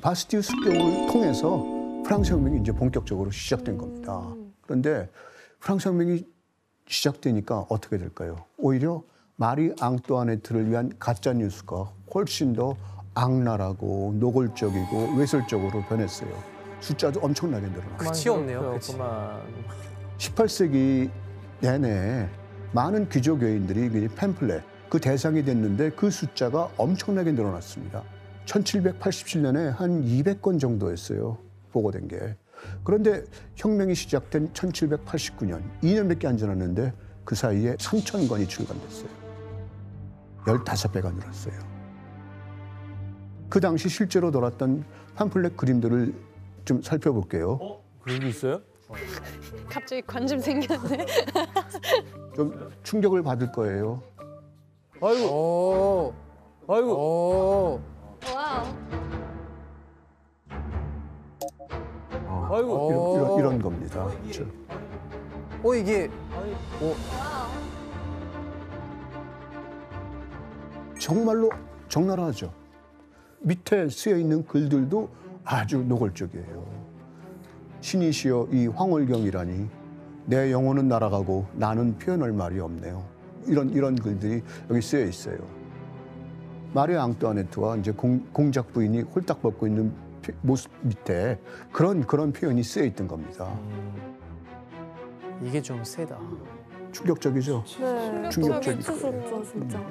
바스티유 습격을 통해서 프랑스 혁명이 이제 본격적으로 시작된 겁니다. 그런데 프랑스 혁명이 시작되니까 어떻게 될까요? 오히려 마리 앙뚜아네트를 위한 가짜 뉴스가 훨씬 더 악랄하고 노골적이고 외설적으로 변했어요. 숫자도 엄청나게 늘어났어요. 끝이 없네요. 끝이. 18세기 내내 많은 귀족 여인들이 팸플렛 그 대상이 됐는데 그 숫자가 엄청나게 늘어났습니다. 1787년에 한 200건 정도였어요. 보고된 게. 그런데 혁명이 시작된 1789년, 2년밖에 안 지났는데 그 사이에 3,000건이 출간됐어요. 15배가 늘었어요. 그 당시 실제로 돌았던 팜플렛 그림들을 좀 살펴볼게요. 그런 게 있어요? 갑자기 관심 생겼네. 좀 충격을 받을 거예요. 아이고. 아이고. 와우. 아이고. 이런 겁니다. 그렇죠. 이게. 정말로 적나라하죠. 밑에 쓰여 있는 글들도 아주 노골적이에요. 신이시여 이 황홀경이라니 내 영혼은 날아가고 나는 표현할 말이 없네요. 이런 글들이 여기 쓰여 있어요. 마리 앙뚜아네트와 이제 공작 부인이 홀딱 벗고 있는 모습 밑에 그런 표현이 쓰여 있던 겁니다. 이게 좀 세다. 충격적이죠. 네. 충격적이죠. 진짜.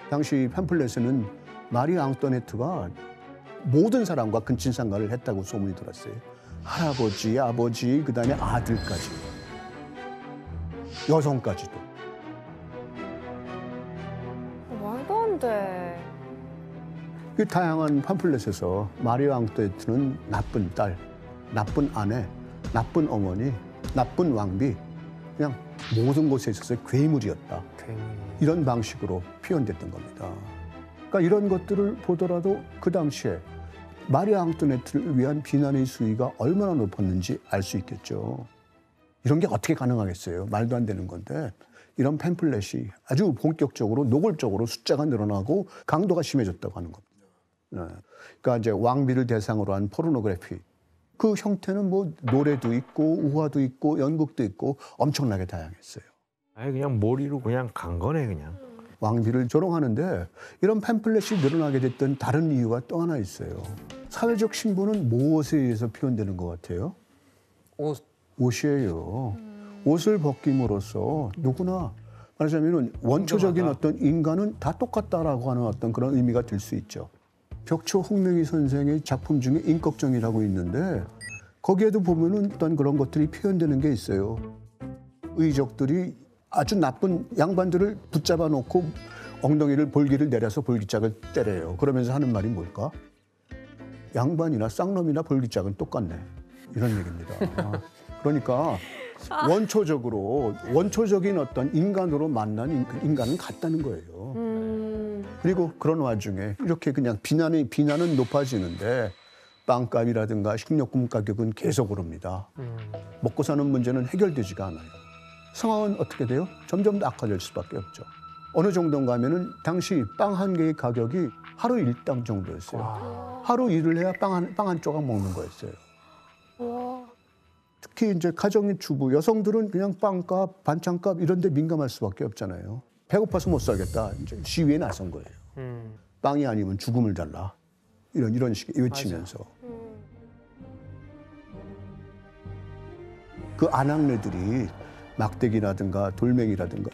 당시 팜플렛에는 마리 앙뚜아네트가 모든 사람과 근친상간을 했다고 소문이 들었어요. 할아버지, 아버지, 그다음에 아들까지, 여성까지도. 말도 안 돼. 그 다양한 팜플렛에서 마리 앙뚜아네트는 나쁜 딸, 나쁜 아내, 나쁜 어머니, 나쁜 왕비, 그냥 모든 곳에 있어서 괴물이었다. 이런 방식으로 표현됐던 겁니다. 그러니까 이런 것들을 보더라도 그 당시에 마리 앙뚜아네트를 위한 비난의 수위가 얼마나 높았는지 알 수 있겠죠. 이런 게 어떻게 가능하겠어요? 말도 안 되는 건데 이런 팸플렛이 아주 본격적으로 노골적으로 숫자가 늘어나고 강도가 심해졌다고 하는 겁니다. 네. 그러니까 이제 왕비를 대상으로 한 포르노그래피 그 형태는 뭐 노래도 있고 우화도 있고 연극도 있고 엄청나게 다양했어요. 아니 그냥 몰이로 그냥 간 거네 그냥. 왕비를 조롱하는데 이런 팸플렛이 늘어나게 됐던 다른 이유가 또 하나 있어요. 사회적 신분은 무엇에 의해서 표현되는 것 같아요? 옷이에요. 옷을 벗김으로써 누구나 말하자면 원초적인 어떤 인간은 다 똑같다라고 하는 어떤 그런 의미가 들 수 있죠. 벽초 홍명희 선생의 작품 중에 인격정이라고 있는데 거기에도 보면은 어떤 그런 것들이 표현되는 게 있어요. 의족들이 아주 나쁜 양반들을 붙잡아 놓고 엉덩이를 볼기를 내려서 볼기짝을 때려요. 그러면서 하는 말이 뭘까? 양반이나 쌍놈이나 볼기짝은 똑같네. 이런 얘기입니다. 그러니까 원초적인 어떤 인간으로 만난 인간은 같다는 거예요. 그리고 그런 와중에 이렇게 그냥 비난은 높아지는데 빵값이라든가 식료품 가격은 계속 오릅니다. 먹고 사는 문제는 해결되지가 않아요. 상황은 어떻게 돼요? 점점 더 악화될 수밖에 없죠. 어느 정도인가 하면은 당시 빵 한 개의 가격이 하루 일당 정도였어요. 와. 하루 일을 해야 빵 한 조각 먹는 거였어요. 와. 특히 이제 가정의 주부 여성들은 그냥 빵값, 반찬값 이런 데 민감할 수밖에 없잖아요. 배고파서 못 살겠다. 이제 시위에 나선 거예요. 빵이 아니면 죽음을 달라. 이런 식의 외치면서. 그 아낙네들이 막대기라든가 돌멩이라든가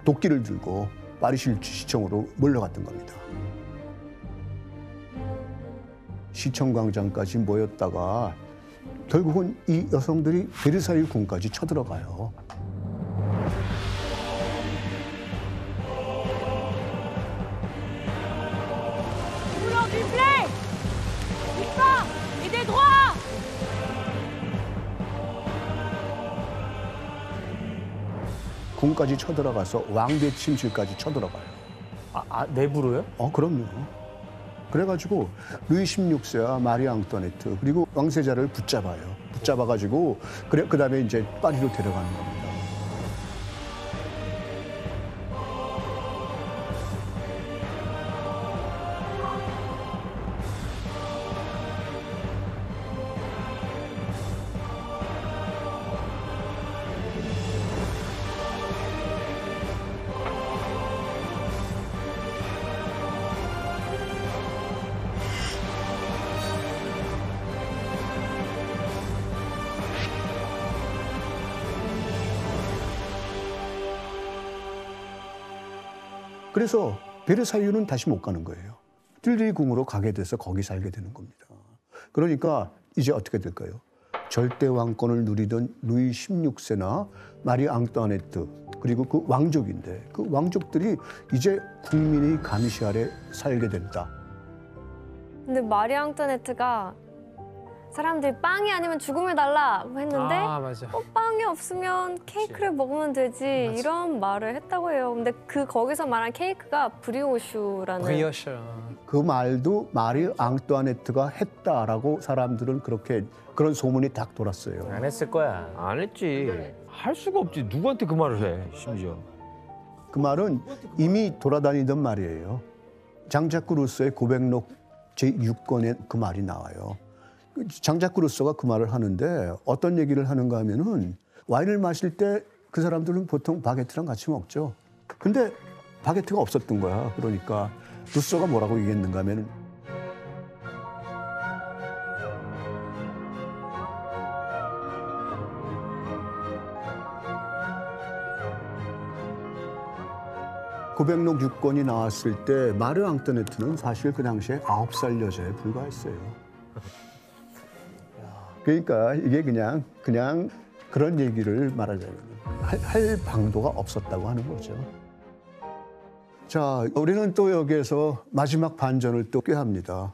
도끼를 들고 파리시 시청으로 몰려갔던 겁니다. 시청 광장까지 모였다가 결국은 이 여성들이 베르사유 궁까지 쳐들어가요. 궁까지 쳐들어가서 왕비의 침실까지 쳐들어가요. 내부로요? 그럼요. 그래가지고 루이 16세와 마리 앙뚜아네트 그리고 왕세자를 붙잡아요. 붙잡아가지고 그다음에 이제 파리로 데려가는 겁니다. 그래서 베르사유는 다시 못 가는 거예요. 띨리 궁으로 가게 돼서 거기 살게 되는 겁니다. 그러니까 이제 어떻게 될까요? 절대 왕권을 누리던 루이 16세나 마리 앙뚜아네트 그리고 그 왕족인데 그 왕족들이 이제 국민의 감시 아래 살게 된다. 근데 마리 앙뚜아네트가 사람들이 빵이 아니면 죽음을 달라고 했는데 아, 맞아. 빵이 없으면 케이크를 먹으면 되지 맞아. 이런 말을 했다고 해요. 근데 그 거기서 말한 케이크가 브리오슈라는 브리오슈. 그 말도 마리 앙뚜아네트가 했다라고 사람들은 그렇게 그런 소문이 딱 돌았어요. 안 했을 거야. 안 했지. 할 수가 없지. 누구한테 그 말을 해, 심지어. 그 말은 이미 돌아다니던 말이에요. 장자크 루소의 고백록 제6권에 그 말이 나와요. 장자크 루소가 그 말을 하는데 어떤 얘기를 하는가 하면은 와인을 마실 때 그 사람들은 보통 바게트랑 같이 먹죠. 근데 바게트가 없었던 거야. 그러니까 루소가 뭐라고 얘기했는가 하면은 고백록 6권이 나왔을 때 마르 앙뚜아네트는 사실 그 당시에 9살 여자에 불과했어요. 그러니까 이게 그냥 그런 얘기를 말하자면 할 방도가 없었다고 하는 거죠. 자, 우리는 또 여기에서 마지막 반전을 또 꾀합니다.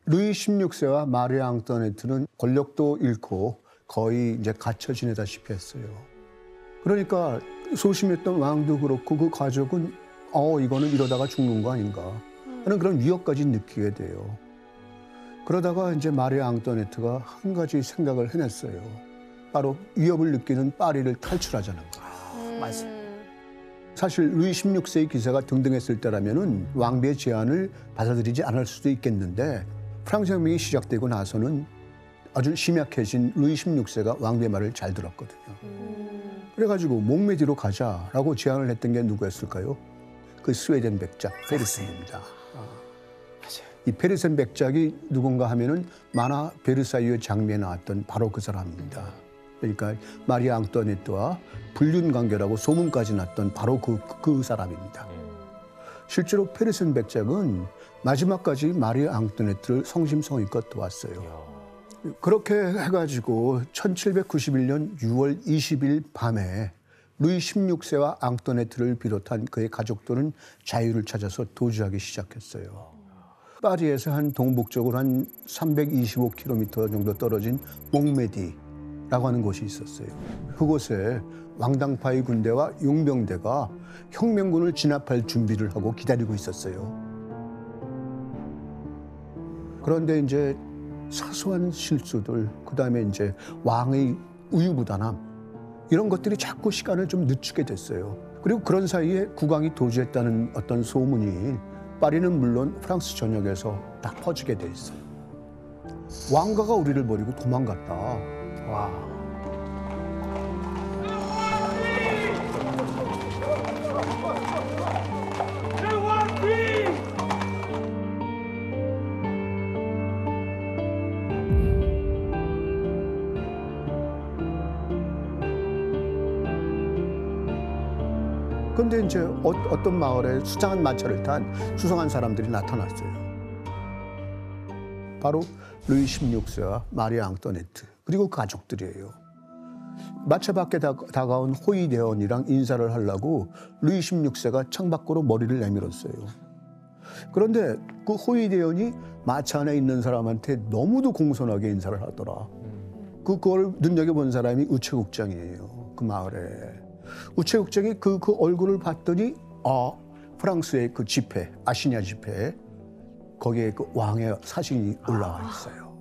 루이 16세와 마리 앙뚜아네트는 권력도 잃고 거의 이제 갇혀 지내다시피 했어요. 그러니까 소심했던 왕도 그렇고 그 가족은 이거는 이러다가 죽는 거 아닌가 하는 그런 위협까지 느끼게 돼요. 그러다가 이제 마리 앙뚜아네트가 한 가지 생각을 해냈어요. 바로 위협을 느끼는 파리를 탈출하자는 거. 맞아. 사실 루이 16세의 기세가 등등했을 때라면은 왕비의 제안을 받아들이지 않을 수도 있겠는데 프랑스 혁명이 시작되고 나서는 아주 심약해진 루이 16세가 왕비의 말을 잘 들었거든요. 그래가지고 몽메디로 가자라고 제안을 했던 게 누구였을까요? 그 스웨덴 백작 페르센입니다. 이 페르센 백작이 누군가 하면은 만화 베르사유의 장미에 나왔던 바로 그 사람입니다. 그러니까 마리 앙뚜아네트와 불륜 관계라고 소문까지 났던 바로 그 사람입니다. 실제로 페르센 백작은 마지막까지 마리 앙뚜아네트를 성심성의껏 도왔어요. 그렇게 해가지고 1791년 6월 20일 밤에 루이 16세와 앙뚜아네트를 비롯한 그의 가족들은 자유를 찾아서 도주하기 시작했어요. 파리에서 한 동북쪽으로 한 325km 정도 떨어진 몽메디라고 하는 곳이 있었어요. 그곳에 왕당파의 군대와 용병대가 혁명군을 진압할 준비를 하고 기다리고 있었어요. 그런데 이제 사소한 실수들, 그다음에 이제 왕의 우유부단함 이런 것들이 자꾸 시간을 좀 늦추게 됐어요. 그리고 그런 사이에 국왕이 도주했다는 어떤 소문이 파리는 물론 프랑스 전역에서 다 퍼지게 돼 있어요. 왕가가 우리를 버리고 도망갔다. 와. 그런데 이제 어떤 마을에 수상한 마차를 탄 수상한 사람들이 나타났어요. 바로 루이 16세와 마리 앙뚜아네트 그리고 그 가족들이에요. 마차 밖에 다가온 호위대원이랑 인사를 하려고 루이 16세가 창밖으로 머리를 내밀었어요. 그런데 그 호위대원이 마차 안에 있는 사람한테 너무도 공손하게 인사를 하더라. 그걸 눈여겨본 사람이 우체국장이에요. 그 마을에. 우체국장이 그 얼굴을 봤더니 프랑스의 그 지폐, 아시냐 지폐 거기에 그 왕의 사진이 올라와 있어요.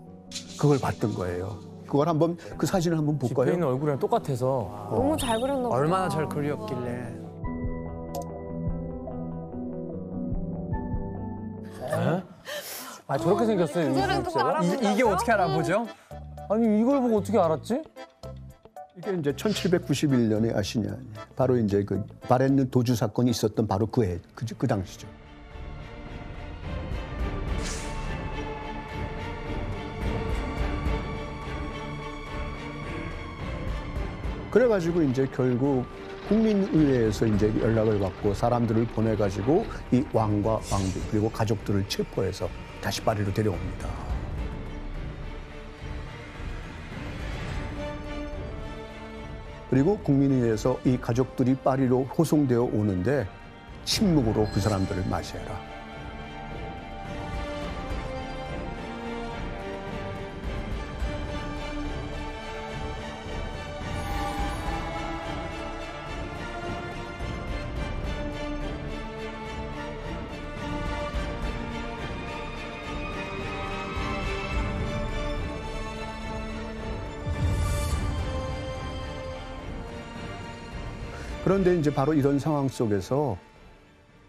그걸 봤던 거예요. 그걸 한번 그 사진을 한번 볼까요? 집에 있는 얼굴이랑 똑같아서. 너무 잘 그렸나 보다. 얼마나 잘 그렸길래. 아 저렇게 생겼어요. 그 소리를 듣고 알아본다고요? 이게 어떻게 알아보죠? 아니 이걸 보고 어떻게 알았지? 이게 이제 1791년에 아시냐. 바로 이제 그 바렌느 도주 사건이 있었던 바로 그 당시죠. 그래가지고 이제 결국 국민의회에서 이제 연락을 받고 사람들을 보내가지고 이 왕과 왕비 그리고 가족들을 체포해서 다시 파리로 데려옵니다. 그리고 국민의회에서 이 가족들이 파리로 호송되어 오는데 침묵으로 그 사람들을 맞이해라. 그런데 이제 바로 이런 상황 속에서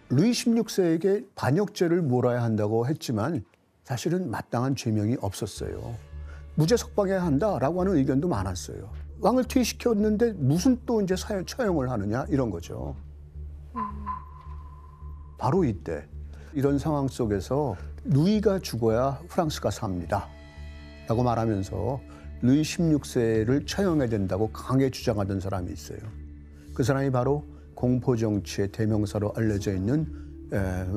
루이 16세에게 반역죄를 물어야 한다고 했지만 사실은 마땅한 죄명이 없었어요. 무죄 석방해야 한다라고 하는 의견도 많았어요. 왕을 퇴위시켰는데 무슨 또 이제 처형을 하느냐 이런 거죠. 바로 이때 이런 상황 속에서 루이가 죽어야 프랑스가 삽니다. 라고 말하면서 루이 16세를 처형해야 된다고 강하게 주장하던 사람이 있어요. 그 사람이 바로 공포 정치의 대명사로 알려져 있는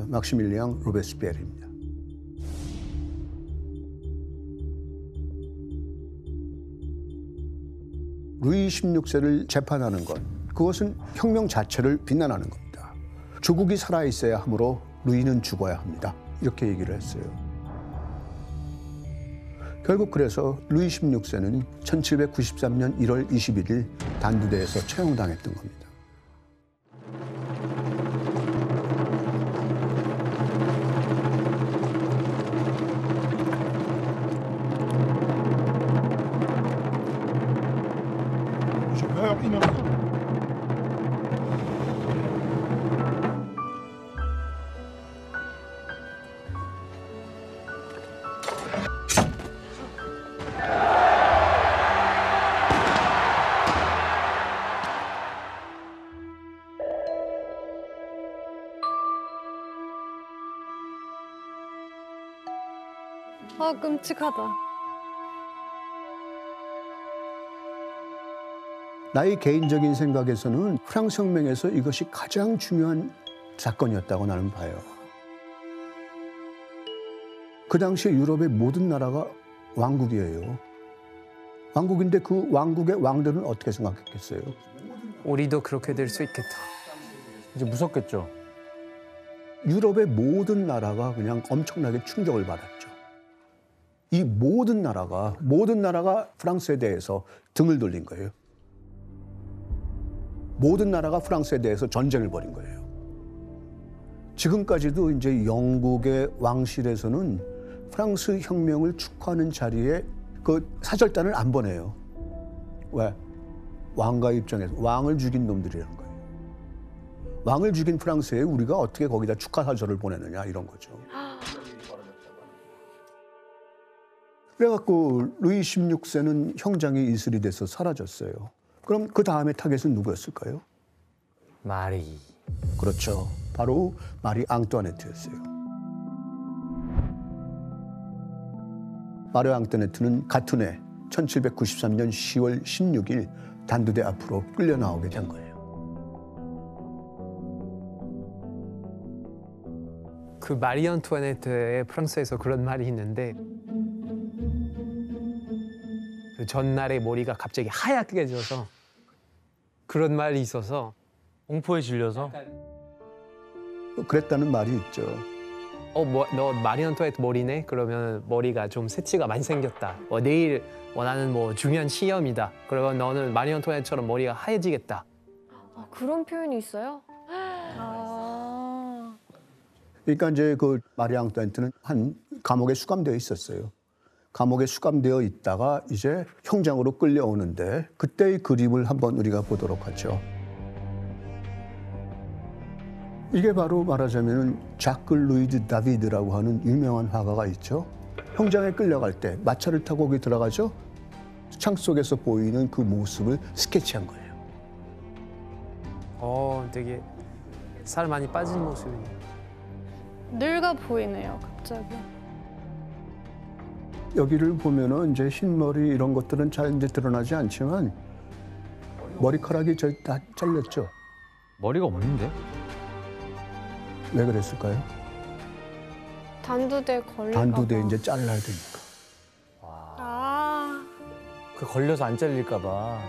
막시밀리앙 로베스피에르입니다. 루이 16세를 재판하는 것, 그것은 혁명 자체를 비난하는 겁니다. 조국이 살아있어야 하므로 루이는 죽어야 합니다. 이렇게 얘기를 했어요. 결국 그래서 루이 16세는 1793년 1월 21일 단두대에서 처형당했던 겁니다. 아, 끔찍하다. 나의 개인적인 생각에서는 프랑스 혁명에서 이것이 가장 중요한 사건이었다고 나는 봐요. 그 당시에 유럽의 모든 나라가 왕국이에요. 왕국인데 그 왕국의 왕들은 어떻게 생각했겠어요? 우리도 그렇게 될 수 있겠다. 이제 무섭겠죠. 유럽의 모든 나라가 그냥 엄청나게 충격을 받았죠. 이 모든 나라가 프랑스에 대해서 등을 돌린 거예요. 모든 나라가 프랑스에 대해서 전쟁을 벌인 거예요. 지금까지도 이제 영국의 왕실에서는 프랑스 혁명을 축하하는 자리에 그 사절단을 안 보내요. 왜? 왕가 입장에서 왕을 죽인 놈들이라는 거예요. 왕을 죽인 프랑스에 우리가 어떻게 거기다 축하 사절을 보내느냐 이런 거죠. 그래갖고 루이 16세는 형장이 이슬이 돼서 사라졌어요. 그럼 그 다음에 타겟은 누구였을까요? 마리. 그렇죠. 바로 마리 앙뚜아네트였어요. 마리 앙뚜아네트는 같은 해 1793년 10월 16일 단두대 앞으로 끌려 나오게 된 거예요. 그 마리 앙투아네트의 프랑스에서 그런 말이 있는데 그 전날에 머리가 갑자기 하얗게 져서 그런 말이 있어서 공포에 질려서? 그랬다는 말이 있죠. 너 마리 앙투아네트 머리네? 그러면 머리가 좀 새치가 많이 생겼다. 내일 나는 중요한 시험이다. 그러면 너는 마리 앙투아네트처럼 머리가 하얘지겠다. 아, 그런 표현이 있어요? 그러니까 이제 그 마리 앙뚜아네트는 한 감옥에 수감되어 있었어요. 감옥에 수감되어 있다가 이제 형장으로 끌려오는데 그때의 그림을 한번 우리가 보도록 하죠. 이게 바로 말하자면 자크 루이드 다비드라고 하는 유명한 화가가 있죠. 형장에 끌려갈 때 마차를 타고 거기 들어가죠. 창 속에서 보이는 그 모습을 스케치한 거예요. 되게 살 많이 빠진 모습이네. 늙어 보이네요, 갑자기. 여기를 보면은 이제 흰머리 이런 것들은 잘 이제 드러나지 않지만 머리카락이 다 잘렸죠. 머리가 없는데? 왜 그랬을까요? 단두대 걸릴까 단두대 봐. 이제 잘라야 되니까. 아, 그 걸려서 안 잘릴까 봐.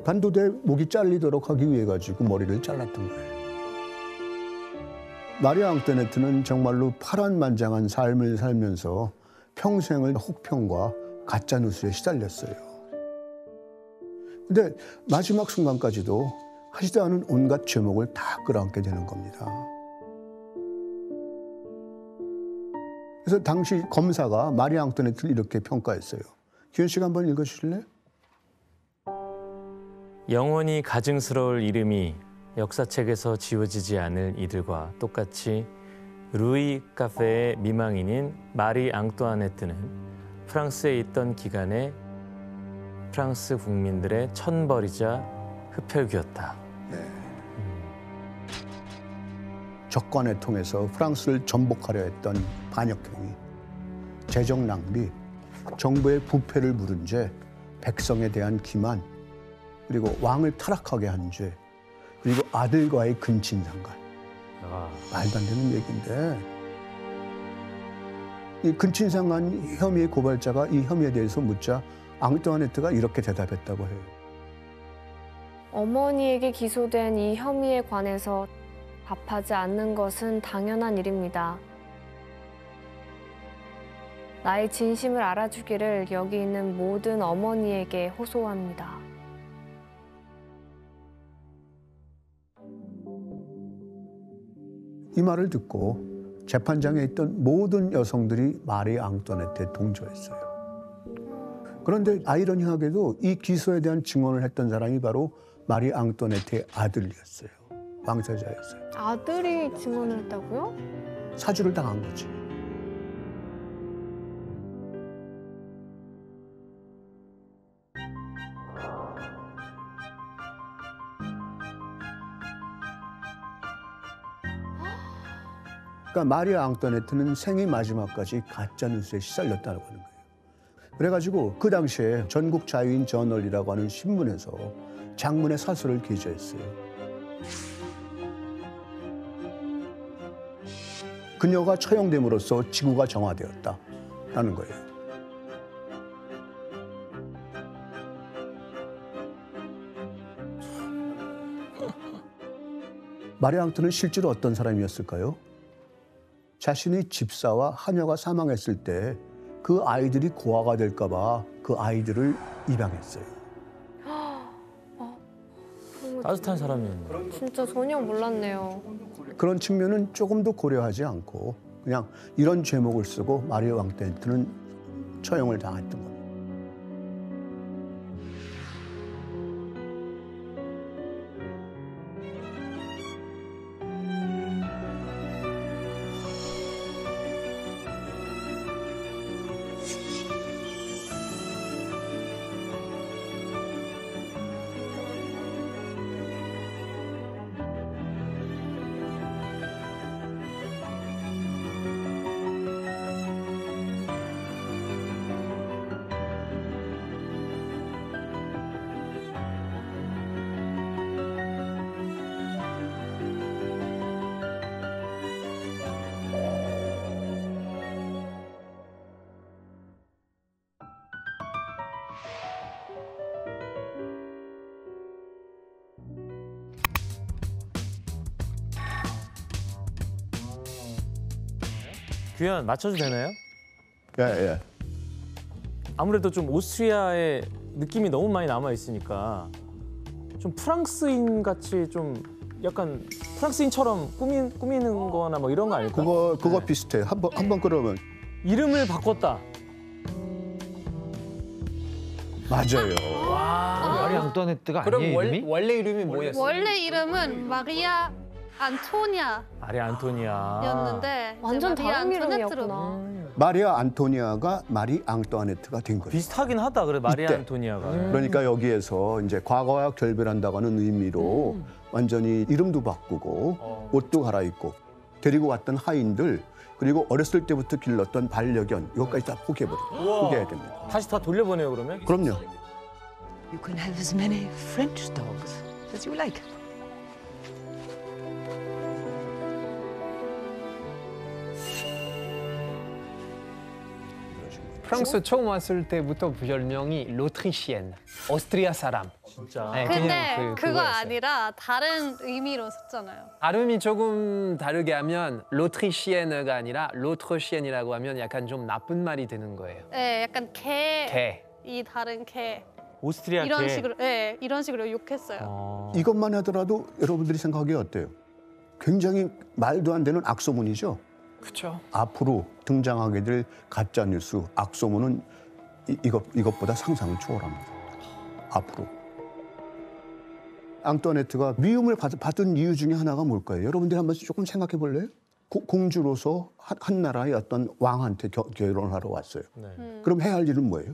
단두대 목이 잘리도록 하기 위해 가지고 머리를 잘랐던 거예요. 마리 앙뚜아네트는 정말로 파란만장한 삶을 살면서 평생을 혹평과 가짜 뉴스에 시달렸어요. 근데 마지막 순간까지도 하지도 않은 온갖 죄목을 다 끌어안게 되는 겁니다. 그래서 당시 검사가 마리 앙뚜아네트를 이렇게 평가했어요. 기현 씨가 한번 읽어주실래요? 영원히 가증스러울 이름이 역사책에서 지워지지 않을 이들과 똑같이 루이 카페의 미망인인 마리 앙뚜아네트는 프랑스에 있던 기간에 프랑스 국민들의 천벌이자 흡혈귀였다. 적관을 통해서 프랑스를 전복하려 했던 반역행위, 재정 낭비, 정부의 부패를 물은 죄, 백성에 대한 기만, 그리고 왕을 타락하게 한 죄, 그리고 아들과의 근친상간. 말도 안 되는 얘기인데 이 근친상간 혐의의 고발자가 이 혐의에 대해서 묻자 앙뚜아네트가 이렇게 대답했다고 해요. 어머니에게 기소된 이 혐의에 관해서 답하지 않는 것은 당연한 일입니다. 나의 진심을 알아주기를 여기 있는 모든 어머니에게 호소합니다. 이 말을 듣고 재판장에 있던 모든 여성들이 마리 앙뚜아네트에 동조했어요. 그런데 아이러니하게도 이 기소에 대한 증언을 했던 사람이 바로 마리 앙뚜아네트의 아들이었어요. 왕세자였어요. 아들이 증언을 했다고요? 사주를 당한 거지. 그러니까 마리 앙뚜아네트는 생애 마지막까지 가짜 뉴스에 시달렸다고 하는 거예요. 그래가지고 그 당시에 전국 자유인 저널이라고 하는 신문에서 장문의 사설을 게재했어요. 그녀가 처형됨으로써 지구가 정화되었다라는 거예요. 마리 앙뚜아네트는 실제로 어떤 사람이었을까요? 자신의 집사와 하녀가 사망했을 때 그 아이들이 고아가 될까 봐 그 아이들을 입양했어요. 따뜻한 사람이었네. 진짜 전혀 몰랐네요. 그런 측면은 조금도 고려하지 않고 그냥 이런 죄목을 쓰고 마리 앙뚜아네트는 처형을 당했던 겁니다. 규현 맞춰도 되나요? 예, 예. 아무래도 좀 오스트리아의 느낌이 너무 많이 남아 있으니까 좀 프랑스인 같이 좀 약간 프랑스인처럼 꾸미는 거나 뭐 이런 거 아닐까? 그거 비슷해. 한번 그러면 이름을 바꿨다. 맞아요. 마리 앙뚜아네트가 그럼 아니에요, 이름이? 원래 이름이 뭐였어요? 원래 이름은 마리아 안토니아였는데 마리 앙토니아. 완전 이제 마리아 다른 안토네트로 이름이었구나. 마리아 안토니아가 마리 앙뚜아네트가 된 거예요. 비슷하긴 하다. 그래 마리 이때. 앙토니아가. 그러니까 여기에서 이제 과거와 결별한다고 하는 의미로 완전히 이름도 바꾸고 옷도 갈아입고 데리고 왔던 하인들 그리고 어렸을 때부터 길렀던 반려견 이것까지 다 포기해야 됩니다. 다시 다 돌려보내요 그러면? 그럼요. You can have as many French dogs as you like. 프랑스 처음 왔을 때부터 별명이 로트리시엔, 오스트리아 사람. 진짜. 네, 근데 그냥 그거 그거였어요. 아니라 다른 의미로 썼잖아요. 발음이 조금 다르게 하면 로트리시엔가 아니라 로트리시엔이라고 하면 약간 좀 나쁜 말이 되는 거예요. 네, 약간 개. 이 다른 개 오스트리아 이런 개. 식으로 네, 이런 식으로 욕했어요. 이것만 하더라도 여러분들이 생각이 어때요? 굉장히 말도 안 되는 악소문이죠. 그렇죠. 앞으로 등장하게 될 가짜 뉴스, 악소문은 이것보다 상상을 초월합니다. 앞으로. 앙뚜아네트가 미움을 받은 이유 중에 하나가 뭘까요? 여러분들이 한번 조금 생각해 볼래요? 공주로서 한 나라의 어떤 왕한테 결혼하러 왔어요. 그럼 해야 할 일은 뭐예요?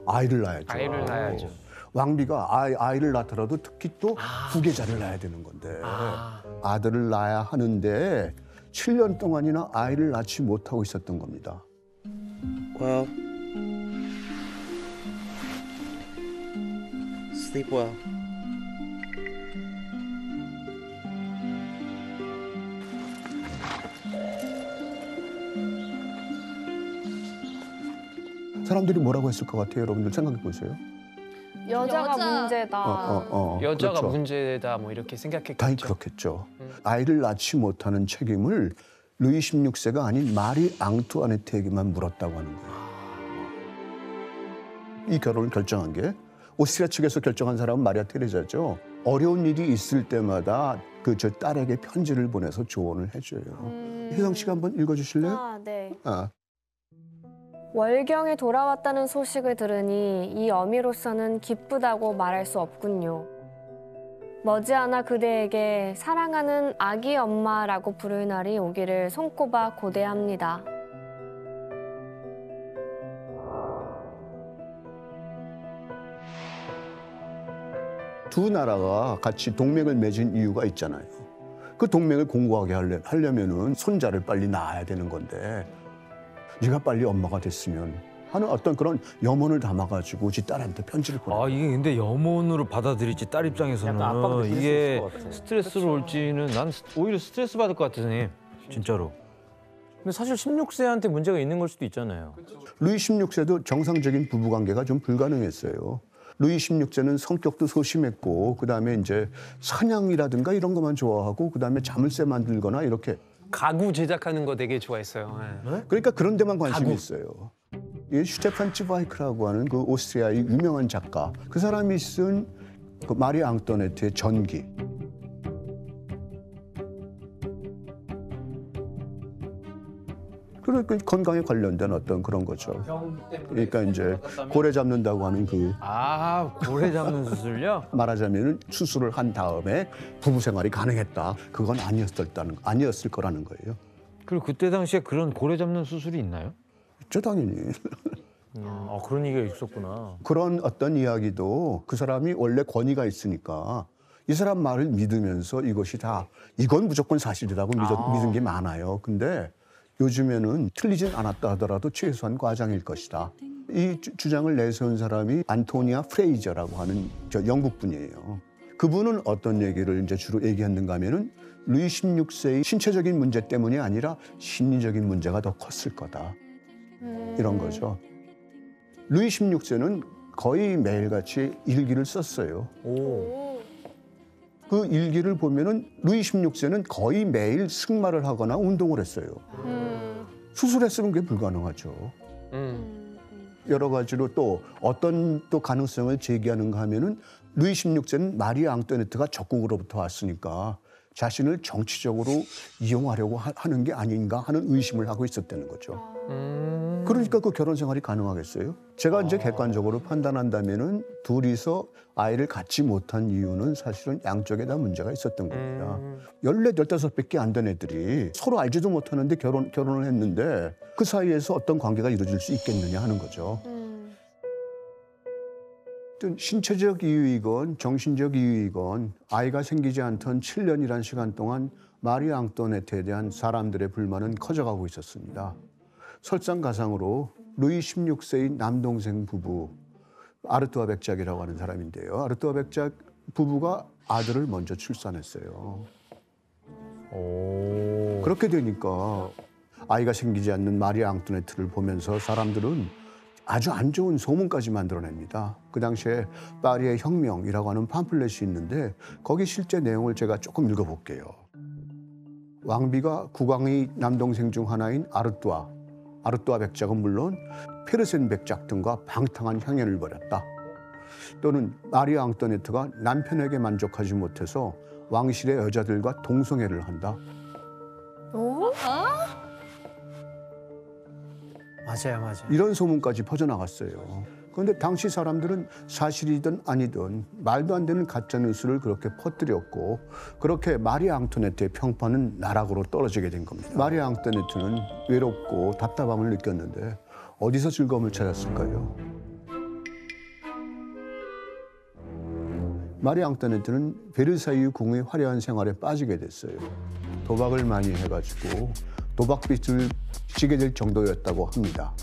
아이를 낳아야죠. 아이를 낳아야죠. 왕비가 아이를 낳더라도 특히 또 후계자를 낳아야 되는 건데 아들을 낳아야 하는데 7년 동안이나 아이를 낳지 못하고 있었던 겁니다. Well, sleep well. 사람들이 뭐라고 했을 것 같아요? 여러분들 생각해 보세요. 여자가 문제다. 여자가 그렇죠. 문제다 뭐 이렇게 생각했겠죠. 당연히 그렇겠죠. 아이를 낳지 못하는 책임을 루이 16세가 아닌 마리 앙투아네트에게만 물었다고 하는 거예요. 이 결혼을 결정한 게 오스트리아 측에서 결정한 사람은 마리아 테레자죠. 어려운 일이 있을 때마다 저 딸에게 편지를 보내서 조언을 해줘요. 혜성 씨가 한번 읽어주실래요? 네. 아. 월경이 돌아왔다는 소식을 들으니 이 어미로서는 기쁘다고 말할 수 없군요. 머지않아 그대에게 사랑하는 아기 엄마라고 부를 날이 오기를 손꼽아 고대합니다. 두 나라가 같이 동맹을 맺은 이유가 있잖아요. 그 동맹을 공고하게 하려면은 손자를 빨리 낳아야 되는 건데 네가 빨리 엄마가 됐으면 하는 어떤 그런 염원을 담아가지고 지 딸한테 편지를 보내. 아 이게 근데 염원으로 받아들일지 딸 입장에서는 약간 압박을 느낄 수 이게 있을 것 같아. 스트레스로 올지는 난 오히려 스트레스 받을 것 같아 선생님. 진짜로. 근데 사실 16세한테 문제가 있는 걸 수도 있잖아요. 루이 16세도 정상적인 부부관계가 좀 불가능했어요. 루이 16세는 성격도 소심했고 그다음에 이제 사냥이라든가 이런 것만 좋아하고 그다음에 자물쇠 만들거나 이렇게 가구 제작하는 거 되게 좋아했어요. 네. 그러니까 그런 데만 관심이 있어요. 이 슈테판 츠바이크라고 하는 그 오스트리아의 유명한 작가, 그 사람이 쓴 그 마리 앙뚜아네트의 전기. 그러니까 건강에 관련된 어떤 그런 거죠. 그러니까 이제 고래 잡는다고 하는 그 아 고래 잡는 수술요? 말하자면은 수술을 한 다음에 부부 생활이 가능했다. 그건 아니었을 거라는 거예요. 그리고 그때 당시에 그런 고래 잡는 수술이 있나요? 저 당연히. 그런 얘기가 있었구나. 그런 어떤 이야기도 그 사람이 원래 권위가 있으니까 이 사람 말을 믿으면서 이것이 다 이건 무조건 사실이라고 믿은 게 많아요. 근데 요즘에는 틀리진 않았다 하더라도 최소한 과장일 것이다. 이 주장을 내세운 사람이 안토니아 프레이저라고 하는 영국 분이에요. 그분은 어떤 얘기를 이제 주로 얘기했는가 하면은 루이 16세의 신체적인 문제 때문이 아니라 심리적인 문제가 더 컸을 거다. 이런 거죠. 루이 16세는 거의 매일같이 일기를 썼어요. 그 일기를 보면은 루이 16세는 거의 매일 승마를 하거나 운동을 했어요. 수술했으면 그게 불가능하죠. 여러 가지로 또 어떤 또 가능성을 제기하는가 하면은 루이 16세는 마리 앙뚜아네트가 적국으로부터 왔으니까 자신을 정치적으로 이용하려고 하는 게 아닌가 하는 의심을 하고 있었다는 거죠. 그러니까 그 결혼 생활이 가능하겠어요? 제가 이제 객관적으로 판단한다면은 둘이서 아이를 갖지 못한 이유는 사실은 양쪽에 다 문제가 있었던 겁니다. 14, 15밖에 안 된 애들이 서로 알지도 못하는데 결혼을 했는데 그 사이에서 어떤 관계가 이루어질 수 있겠느냐 하는 거죠. 신체적 이유이건 정신적 이유이건 아이가 생기지 않던 7년이라는 시간 동안 마리 앙뚜아네트에 대한 사람들의 불만은 커져가고 있었습니다. 설상가상으로 루이 16세의 남동생 부부, 아르뚜아 백작이라고 하는 사람인데요. 아르뚜아 백작 부부가 아들을 먼저 출산했어요. 그렇게 되니까 아이가 생기지 않는 마리 앙뚜네트를 보면서 사람들은 아주 안 좋은 소문까지 만들어냅니다. 그 당시에 파리의 혁명이라고 하는 팜플렛이 있는데 거기 실제 내용을 제가 조금 읽어볼게요. 왕비가 국왕의 남동생 중 하나인 아르뚜아 백작은 물론 페르센 백작 등과 방탕한 향연을 벌였다. 또는 마리 앙뚜네트가 남편에게 만족하지 못해서 왕실의 여자들과 동성애를 한다. 맞아요. 이런 소문까지 퍼져나갔어요. 그런데 당시 사람들은 사실이든 아니든 말도 안 되는 가짜 뉴스를 그렇게 퍼뜨렸고 그렇게 마리 앙뚜네트의 평판은 나락으로 떨어지게 된 겁니다. 마리 앙뚜네트는 외롭고 답답함을 느꼈는데 어디서 즐거움을 찾았을까요? 마리 앙뚜네트는 베르사유 궁의 화려한 생활에 빠지게 됐어요. 도박을 많이 해가지고 도박빚을 지게 될 정도였다고 합니다.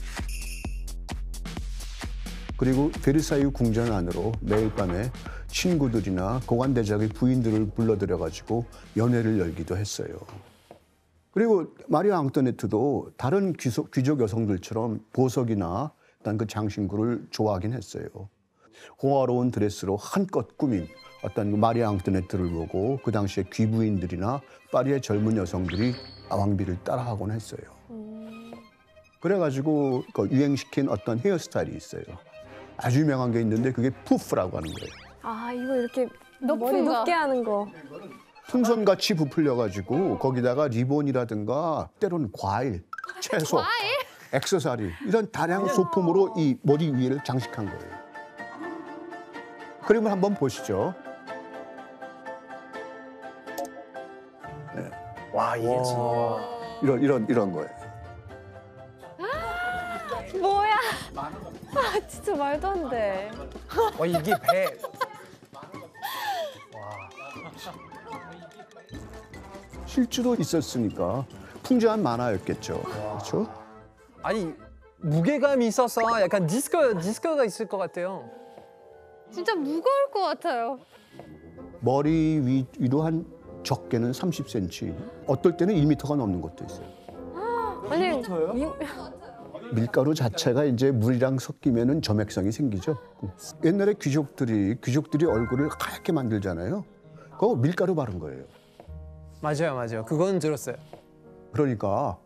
그리고 베르사유 궁전 안으로 매일 밤에 친구들이나 고관대작의 부인들을 불러들여가지고 연회를 열기도 했어요. 그리고 마리 앙뚜네트도 다른 귀족 여성들처럼 보석이나 어떤 그 장신구를 좋아하긴 했어요. 호화로운 드레스로 한껏 꾸민 어떤 마리 앙뚜네트를 보고 그 당시에 귀부인들이나 파리의 젊은 여성들이 왕비를 따라하곤 했어요. 그래가지고 유행시킨 어떤 헤어스타일이 있어요. 아주 유명한 게 있는데 그게 푸프라고 하는 거예요. 아, 이거 이렇게 높은 머리 거. 높게 하는 거. 풍선같이 부풀려가지고 거기다가 리본이라든가 때로는 과일, 채소, 액세서리 이런 다양한 소품으로 이 머리 위를 장식한 거예요. 그림을 한번 보시죠. 네. 와, 이게 진짜. 이런 거예요. 뭐야? 아, 진짜 말도 안 돼. 이게 배. 실제로 있었으니까 풍부한 만화였겠죠. 그렇죠? 아니 무게감이 있어서 약간 디스크가 있을 것 같아요. 진짜 무거울 것 같아요. 머리 위로 한 적게는 30cm, 어떨 때는 1m가 넘는 것도 있어요. 아니, 밀가루 자체가 이제 물이랑 섞이면은 점액성이 생기죠. 옛날에 귀족들이 얼굴을 하얗게 만들잖아요. 그거 밀가루 바른 거예요. 맞아요. 그건 들었어요. 그러니까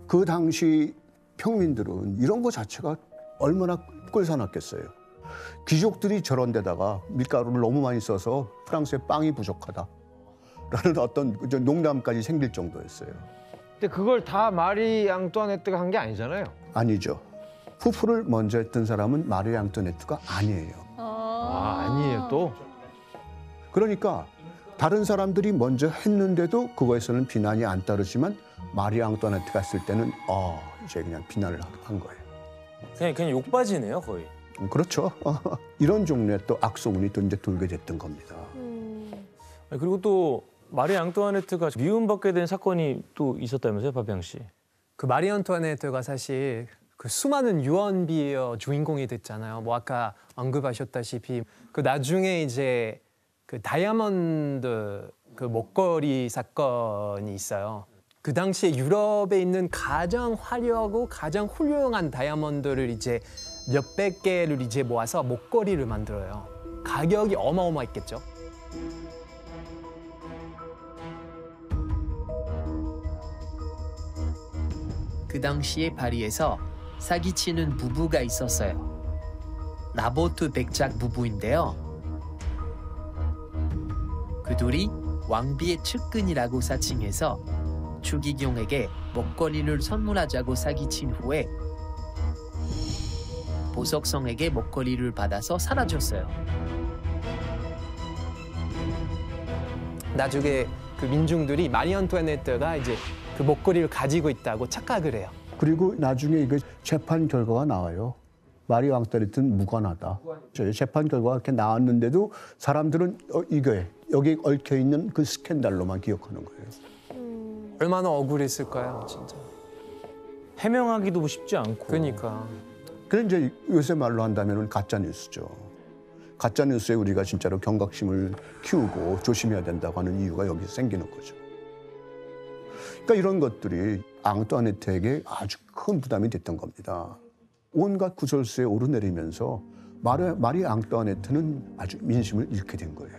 그 당시 평민들은 이런 거 자체가 얼마나 꼴사납겠어요. 귀족들이 저런 데다가 밀가루를 너무 많이 써서 프랑스에 빵이 부족하다라는 어떤 농담까지 생길 정도였어요. 근데 그걸 다 마리 앙뚜아네트가 한 게 아니잖아요. 아니죠. 푸프를 먼저 했던 사람은 마리 앙뚜네트가 아니에요. 아니에요 또? 그러니까 다른 사람들이 먼저 했는데도 그거에서는 비난이 안 따르지만 마리 앙뚜아네트가 했을 때는 이제 그냥 비난을 한 거예요. 그냥 욕바지네요, 거의. 그렇죠. 이런 종류의 또 악소문이 또 이제 돌게 됐던 겁니다. 그리고 또 마리 앙뚜아네트가 미움받게 된 사건이 또 있었다면서요, 파비앙 씨? 그 마리 앙투아네트가 사실 그 수많은 유언비어 주인공이 됐잖아요. 뭐 아까 언급하셨다시피 그 나중에 이제 그 다이아몬드 그 목걸이 사건이 있어요. 그 당시에 유럽에 있는 가장 화려하고 가장 훌륭한 다이아몬드를 이제 몇백 개를 이제 모아서 목걸이를 만들어요. 가격이 어마어마했겠죠. 그 당시에 파리에서 사기치는 부부가 있었어요. 라보트 백작 부부인데요. 그 둘이 왕비의 측근이라고 사칭해서 추기경에게 먹거리를 선물하자고 사기친 후에 보석성에게 먹거리를 받아서 사라졌어요. 나중에 그 민중들이 마리 앙투아네트가 이제 그 목걸이를 가지고 있다고 착각을 해요. 그리고 나중에 이거 재판 결과가 나와요. 마리 앙뚜아네트는 무관하다. 재판 결과가 이렇게 나왔는데도 사람들은 이거에 여기 얽혀 있는 그 스캔들로만 기억하는 거예요. 얼마나 억울했을까요, 진짜. 해명하기도 쉽지 않고. 그러니까. 그래 이제 요새 말로 한다면은 가짜 뉴스죠. 가짜 뉴스에 우리가 진짜로 경각심을 키우고 조심해야 된다고 하는 이유가 여기서 생기는 거죠. 그러니까 이런 것들이 앙뚜아네트에게 아주 큰 부담이 됐던 겁니다. 온갖 구설수에 오르내리면서 마리 앙뚜아네트는 아주 민심을 잃게 된 거예요.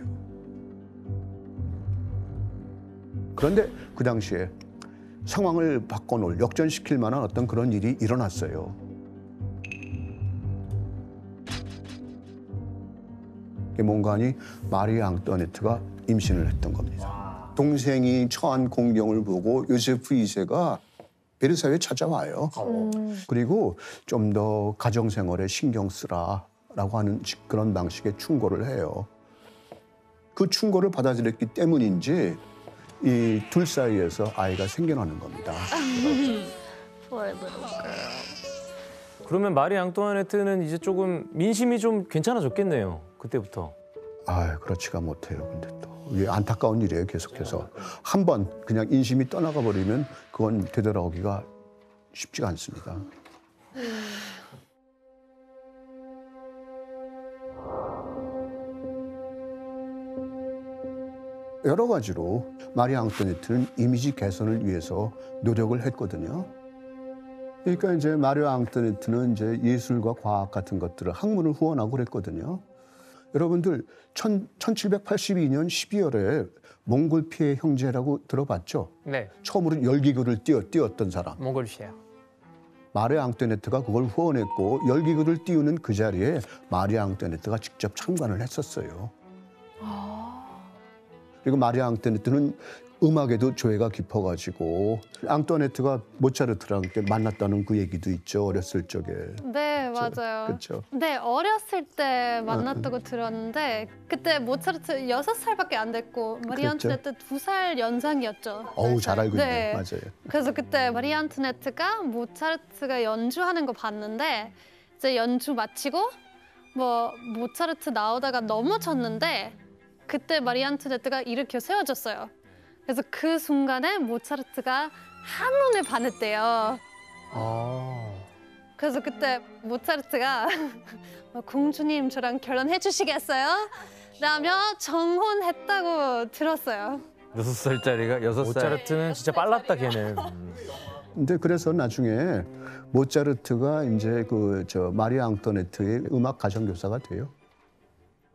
그런데 그 당시에 상황을 바꿔놓을, 역전시킬 만한 어떤 그런 일이 일어났어요. 뭔가 하니 마리 앙뚜아네트가 임신을 했던 겁니다. 동생이 처한 공경을 보고 요세프 2세가 베르사유에 찾아와요. 그리고 좀 더 가정생활에 신경 쓰라라고 하는 그런 방식의 충고를 해요. 그 충고를 받아들였기 때문인지 이 둘 사이에서 아이가 생겨나는 겁니다. 그러면 마리 앙뚜아네트는 이제 조금 민심이 좀 괜찮아졌겠네요. 그때부터. 아, 그렇지가 못해요. 근데 또 이게 안타까운 일이에요. 계속해서 한 번 그냥 인심이 떠나가 버리면 그건 되돌아오기가 쉽지가 않습니다. 여러 가지로 마리 앙뚜아네트는 이미지 개선을 위해서 노력을 했거든요. 그러니까 이제 마리 앙뚜아네트는 이제 예술과 과학 같은 것들을 학문을 후원하고 그랬거든요. 여러분들 1782년 12월에 몽골 피해 형제라고 들어봤죠? 네. 처음으로 열기구를 띄웠던 사람. 몽골피아. 마리 앙뚜아네트가 그걸 후원했고 열기구를 띄우는 그 자리에 마리 앙뚜아네트가 직접 참관을 했었어요. 그리고 마리 앙뚜아네트는 음악에도 조예가 깊어가지고 앙뚜아네트가 모차르트랑 만났다는 그 얘기도 있죠. 어렸을 적에. 네, 맞아요. 그렇죠. 네, 어렸을 때 만났다고 들었는데 그때 모차르트 6살밖에 안 됐고 마리 그렇죠. 앙투네트 2살 연상이었죠. 어우, 잘 알고 있네. 네. 맞아요. 그래서 그때 마리 앙투네트가 모차르트가 연주하는 거 봤는데 이제 연주 마치고 뭐 모차르트 나오다가 넘어졌는데 그때 마리 앙투네트가 일으켜 세워줬어요. 그래서 그 순간에 모차르트가 한눈에 반했대요. 그래서 그때 모차르트가 공주님 저랑 결혼해 주시겠어요? 라며 정혼했다고 들었어요. 6살짜리가 6살. 모차르트는 진짜 빨랐다 걔는. 근데 그래서 나중에 모차르트가 이제 마리 앙뚜아네트의 음악 가정교사가 돼요.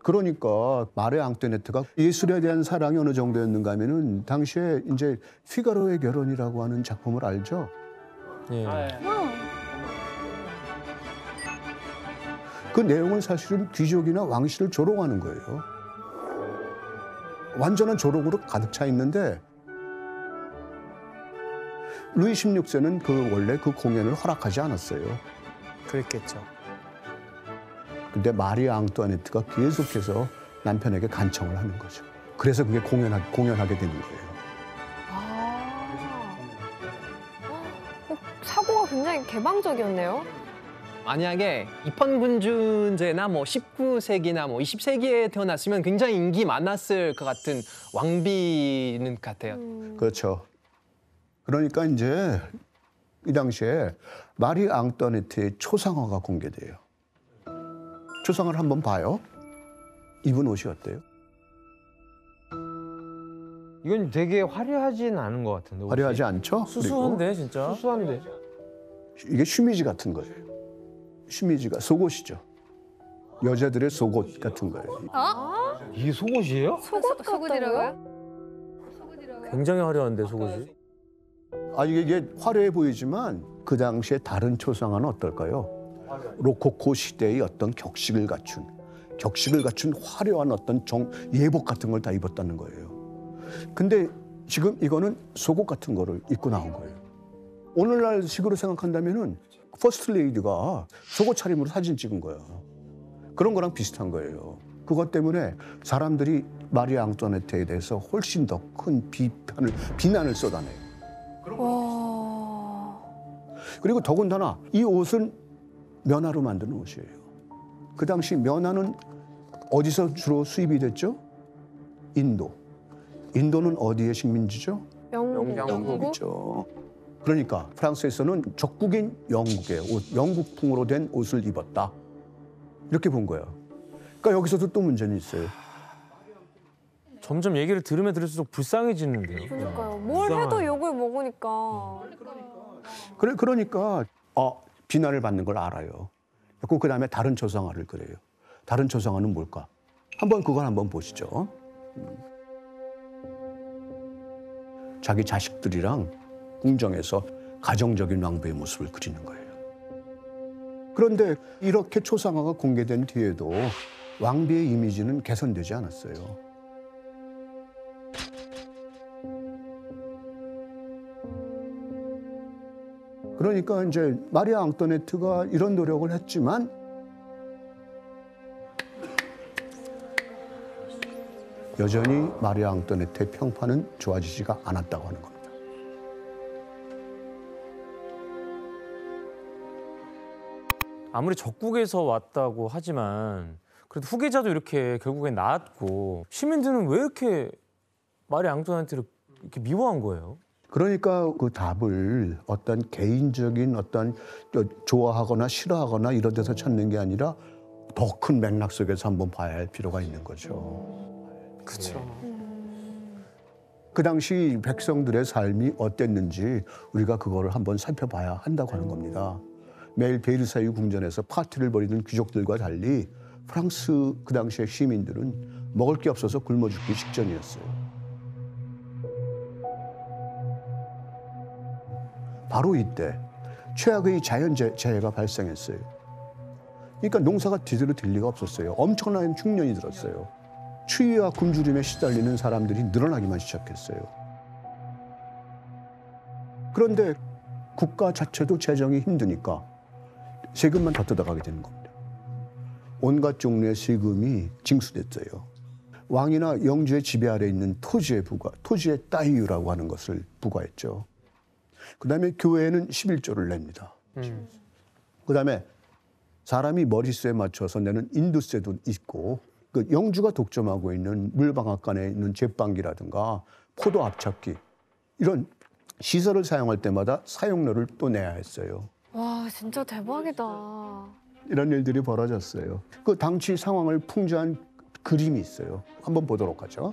그러니까 마리 앙뚜아네트가 예술에 대한 사랑이 어느 정도였는가 하면은 당시에 이제 피가로의 결혼이라고 하는 작품을 알죠? 예. 그 내용은 사실은 귀족이나 왕실을 조롱하는 거예요. 완전한 조롱으로 가득 차 있는데 루이 16세는 원래 그 공연을 허락하지 않았어요. 그랬겠죠. 근데 마리 앙뚜아네트가 계속해서 남편에게 간청을 하는 거죠. 그래서 그게 공연하게 되는 거예요. 사고가 굉장히 개방적이었네요. 만약에 입헌군주제나 뭐 19세기나 뭐 20세기에 태어났으면 굉장히 인기 많았을 것 같은 왕비는 같아요. 그렇죠. 그러니까 이제 이 당시에 마리 앙뚜아네트의 초상화가 공개돼요. 초상화를 한번 봐요. 입은 옷이 어때요? 이건 되게 화려하진 않은 것 같은데. 화려하지 않죠? 수수한데 진짜. 수수한데. 이게 쉬미지 같은 거예요. 쉬미지가 속옷이죠. 여자들의 속옷 같은 거예요. 이게 속옷이에요? 속옷이라고요? 굉장히 화려한데 속옷이. 이게 화려해 보이지만 그 당시에 다른 초상화는 어떨까요? 로코코 시대의 어떤 격식을 갖춘 화려한 어떤 예복 같은 걸 다 입었다는 거예요. 근데 지금 이거는 속옷 같은 거를 입고 나온 거예요. 오늘날 식으로 생각한다면은 퍼스트 레이디가 속옷 차림으로 사진 찍은 거야. 그런 거랑 비슷한 거예요. 그것 때문에 사람들이 마리 앙뚜아네트에 대해서 훨씬 더 큰 비난을 쏟아내요. 그리고 더군다나 이 옷은 면화로 만드는 옷이에요. 그 당시 면화는 어디서 주로 수입이 됐죠? 인도. 인도는 어디의 식민지죠? 영국이죠. 그러니까 프랑스에서는 적국인 영국의 옷, 영국풍으로 된 옷을 입었다. 이렇게 본 거예요. 그러니까 여기서도 또 문제는 있어요. 점점 얘기를 들으면 들을수록 불쌍해지는데요. 그러니까요. 뭘 해도 욕을 먹으니까. 그러니까 비난을 받는 걸 알아요. 그 다음에 다른 조상화를 그래요. 다른 조상화는 뭘까? 그걸 한번 보시죠. 자기 자식들이랑 궁정에서 가정적인 왕비의 모습을 그리는 거예요. 그런데 이렇게 초상화가 공개된 뒤에도 왕비의 이미지는 개선되지 않았어요. 그러니까 이제 마리아 앙토네트가 이런 노력을 했지만 여전히 마리아 앙토네트의 평판은 좋아지지가 않았다고 하는 겁니다. 아무리 적국에서 왔다고 하지만 그래도 후계자도 이렇게 결국엔 나왔고 시민들은 왜 이렇게 마리아 앙토네트를 이렇게 미워한 거예요? 그러니까 그 답을 어떤 개인적인 어떤 좋아하거나 싫어하거나 이런 데서 찾는 게 아니라 더 큰 맥락 속에서 한번 봐야 할 필요가 있는 거죠. 그렇죠. 그 당시 백성들의 삶이 어땠는지 우리가 그거를 한번 살펴봐야 한다고 하는 겁니다. 매일 베르사유 궁전에서 파티를 벌이는 귀족들과 달리 프랑스 그 당시의 시민들은 먹을 게 없어서 굶어 죽기 직전이었어요. 바로 이때 최악의 자연재해가 발생했어요. 그러니까 농사가 제대로 될 리가 없었어요. 엄청난 흉년이 들었어요. 추위와 굶주림에 시달리는 사람들이 늘어나기만 시작했어요. 그런데 국가 자체도 재정이 힘드니까 세금만 더 뜯어가게 되는 겁니다. 온갖 종류의 세금이 징수됐어요. 왕이나 영주의 지배 아래 있는 토지의 따이유라고 하는 것을 부과했죠. 그다음에 교회에는 11조를 냅니다. 그다음에 사람이 머릿수에 맞춰서 내는 인두세도 있고 그 영주가 독점하고 있는 물방앗간에 있는 제빵기라든가 포도 압착기 이런 시설을 사용할 때마다 사용료를 또 내야 했어요. 와, 진짜 대박이다. 이런 일들이 벌어졌어요. 그 당시 상황을 풍자한 그림이 있어요. 한번 보도록 하죠.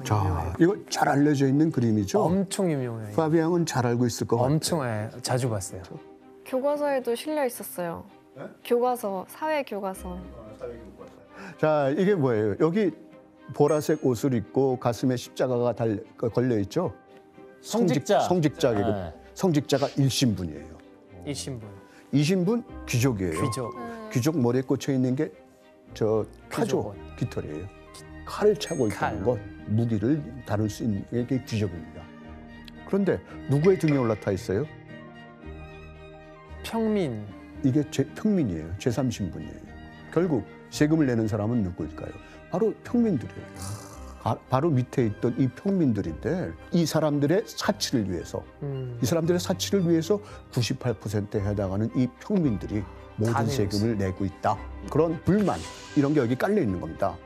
자, 이거 잘 알려져 있는 그림이죠. 엄청 유명해요. 파비앙은 잘 알고 있을 것 같아요. 엄청 자주 봤어요. 교과서에도 실려 있었어요. 네? 교과서, 사회 교과서. 자, 이게 뭐예요? 여기 보라색 옷을 입고 가슴에 십자가가 걸려 있죠. 성직자. 성직자이고 네. 성직자가 일신분이에요. 일신분. 이신분 귀족이에요. 귀족. 귀족 머리에 꽂혀 있는 게 저 타조 깃털이에요. 칼을 차고 있다는 것, 무기를 다룰 수 있는 게 귀족입니다. 그런데 누구의 등에 올라타 있어요? 평민. 이게 평민이에요. 제3신분이에요. 결국 세금을 내는 사람은 누구일까요? 바로 평민들이에요. 바로 밑에 있던 이 평민들인데 이 사람들의 사치를 위해서 98%에 해당하는 이 평민들이 모든 세금을 내고 있다. 그런 불만 이런 게 여기 깔려 있는 겁니다.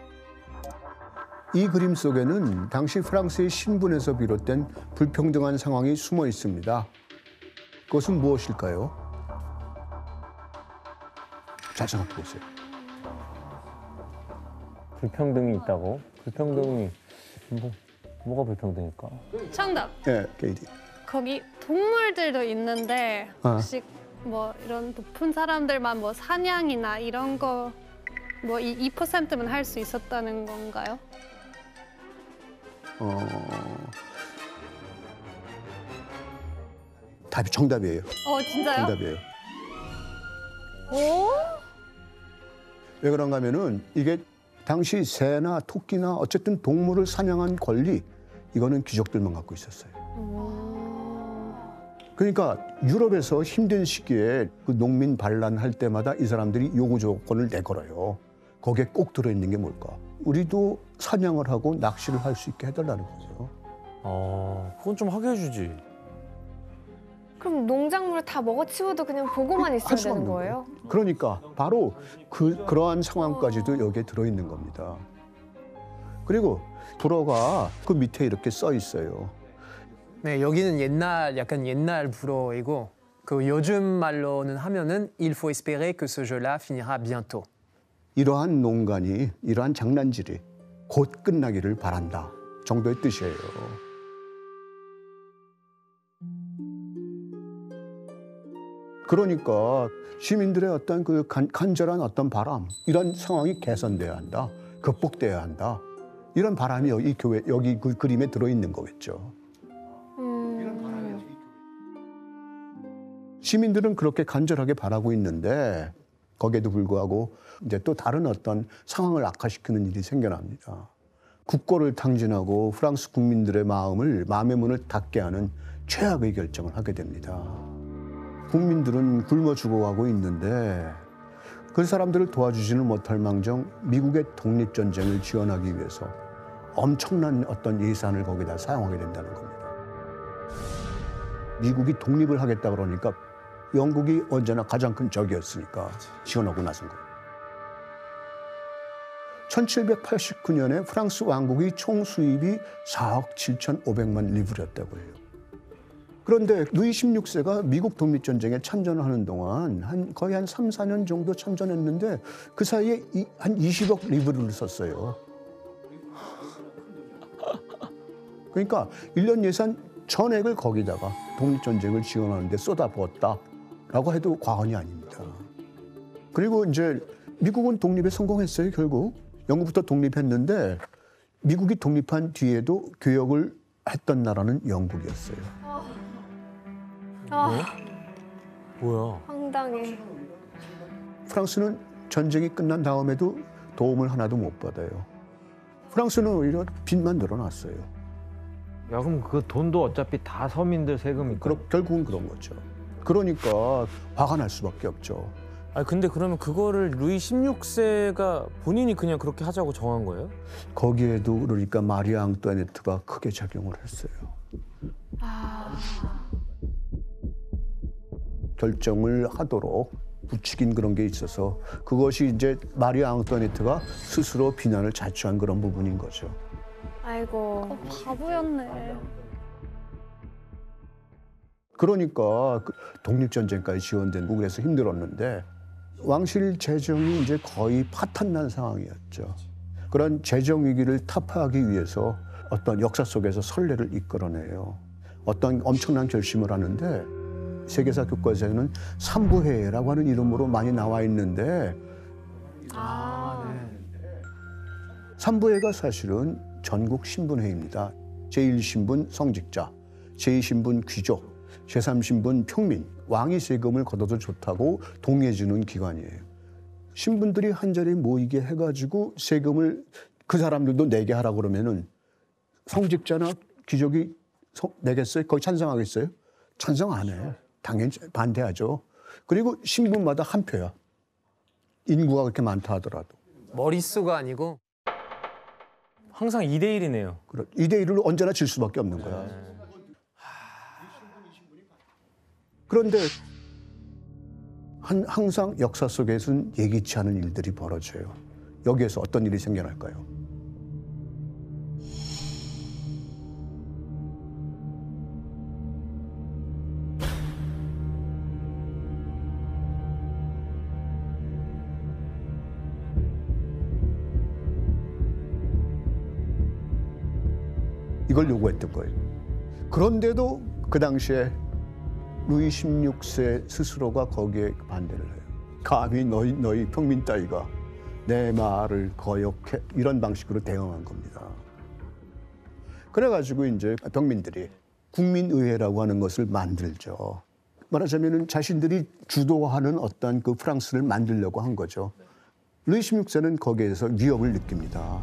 이 그림 속에는 당시 프랑스의 신분에서 비롯된 불평등한 상황이 숨어 있습니다. 그것은 무엇일까요? 잘 생각해 보세요. 불평등이 있다고? 불평등이 뭐가 불평등일까? 정답. 네, 케이디. 거기 동물들도 있는데 혹시 뭐 이런 높은 사람들만 뭐 사냥이나 이런 거 뭐 이 2%만 할 수 있었다는 건가요? 답이 정답이에요. 진짜요? 정답이에요. 오? 왜 그런가 하면은 이게 당시 새나 토끼나 어쨌든 동물을 사냥한 권리 이거는 귀족들만 갖고 있었어요. 그러니까 유럽에서 힘든 시기에 그 농민 반란할 때마다 이 사람들이 요구 조건을 내걸어요. 거기에 꼭 들어있는 게 뭘까? 우리도 사냥을 하고 낚시를 할 수 있게 해달라는 거죠. 그건 좀 하게 해주지. 그럼 농작물을 다 먹어치워도 그냥 보고만 있어야 수 되는 없는 거예요? 그러니까 바로 그러한 상황까지도 여기에 들어있는 겁니다. 그리고 불어가 그 밑에 이렇게 써 있어요. 네, 여기는 약간 옛날 불어이고 그 요즘 말로는 하면은 il faut espérer que ce jeu-là finira bientôt. 이러한 농간이, 이러한 장난질이 곧 끝나기를 바란다 정도의 뜻이에요. 그러니까 시민들의 어떤 그 간절한 어떤 바람, 이런 상황이 개선돼야 한다, 극복돼야 한다. 이런 바람이 이 교회, 여기 그 그림에 들어있는 거겠죠. 시민들은 그렇게 간절하게 바라고 있는데 거기에도 불구하고 이제 또 다른 어떤 상황을 악화시키는 일이 생겨납니다. 국고를 탕진하고 프랑스 국민들의 마음의 문을 닫게 하는 최악의 결정을 하게 됩니다. 국민들은 굶어 죽어가고 있는데 그 사람들을 도와주지는 못할 망정 미국의 독립전쟁을 지원하기 위해서 엄청난 어떤 예산을 거기다 사용하게 된다는 겁니다. 미국이 독립을 하겠다 그러니까 영국이 언제나 가장 큰 적이었으니까 지원하고 나선 거예요. 1789년에 프랑스 왕국의 총 수입이 4억 7,500만 리브르였다고 해요. 그런데 루이 16세가 미국 독립전쟁에 참전을 하는 동안 거의 한 3, 4년 정도 참전했는데 그 사이에 한 20억 리브르를 썼어요. 그러니까 1년 예산 전액을 거기다가 독립전쟁을 지원하는 데 쏟아부었다라고 해도 과언이 아닙니다. 그리고 이제 미국은 독립에 성공했어요, 결국. 영국부터 독립했는데 미국이 독립한 뒤에도 교역을 했던 나라는 영국이었어요. 뭐야? 황당해. 프랑스는 전쟁이 끝난 다음에도 도움을 하나도 못 받아요. 프랑스는 오히려 빚만 늘어났어요. 야, 그럼 그 돈도 어차피 다 서민들 세금이니까. 결국은 그런 거죠. 그러니까 화가 날 수밖에 없죠. 아니 근데 그러면 그거를 루이 16세가 본인이 그냥 그렇게 하자고 정한 거예요? 거기에도 그러니까 마리 앙뚜아네트가 크게 작용을 했어요. 결정을 하도록 부추긴 그런 게 있어서 그것이 이제 마리 앙뚜아네트가 스스로 비난을 자초한 그런 부분인 거죠. 아이고. 바보였네. 그러니까 독립전쟁까지 지원된 국에서 힘들었는데 왕실 재정이 이제 거의 파탄난 상황이었죠. 그런 재정 위기를 타파하기 위해서 어떤 역사 속에서 선례를 이끌어내요. 어떤 엄청난 결심을 하는데 세계사 교과서에는 삼부회라고 하는 이름으로 많이 나와 있는데 삼부회가 사실은 전국 신분회입니다. 제1신분 성직자, 제2신분 귀족, 제3신분 평민, 왕이 세금을 걷어도 좋다고 동의해주는 기관이에요. 신분들이 한자리에 모이게 해가지고 세금을 그 사람들도 내게 하라고 그러면은 성직자나 귀족이 내겠어요? 거기 찬성하겠어요? 찬성 안 해. 당연히 반대하죠. 그리고 신분마다 한 표야. 인구가 그렇게 많다 하더라도. 머릿수가 아니고 항상 2대 1이네요. 2대 1로 언제나 질 수밖에 없는 거야. 그런데 항상 역사 속에서는 예기치 않은 일들이 벌어져요. 여기에서 어떤 일이 생겨날까요? 이걸 요구했던 거예요. 그런데도 그 당시에 루이 16세 스스로가 거기에 반대를 해요. 감히 너희 평민 따위가 내 말을 거역해 이런 방식으로 대응한 겁니다. 그래가지고 이제 평민들이 국민의회라고 하는 것을 만들죠. 말하자면은 자신들이 주도하는 어떤 그 프랑스를 만들려고 한 거죠. 루이 16세는 거기에서 위협을 느낍니다.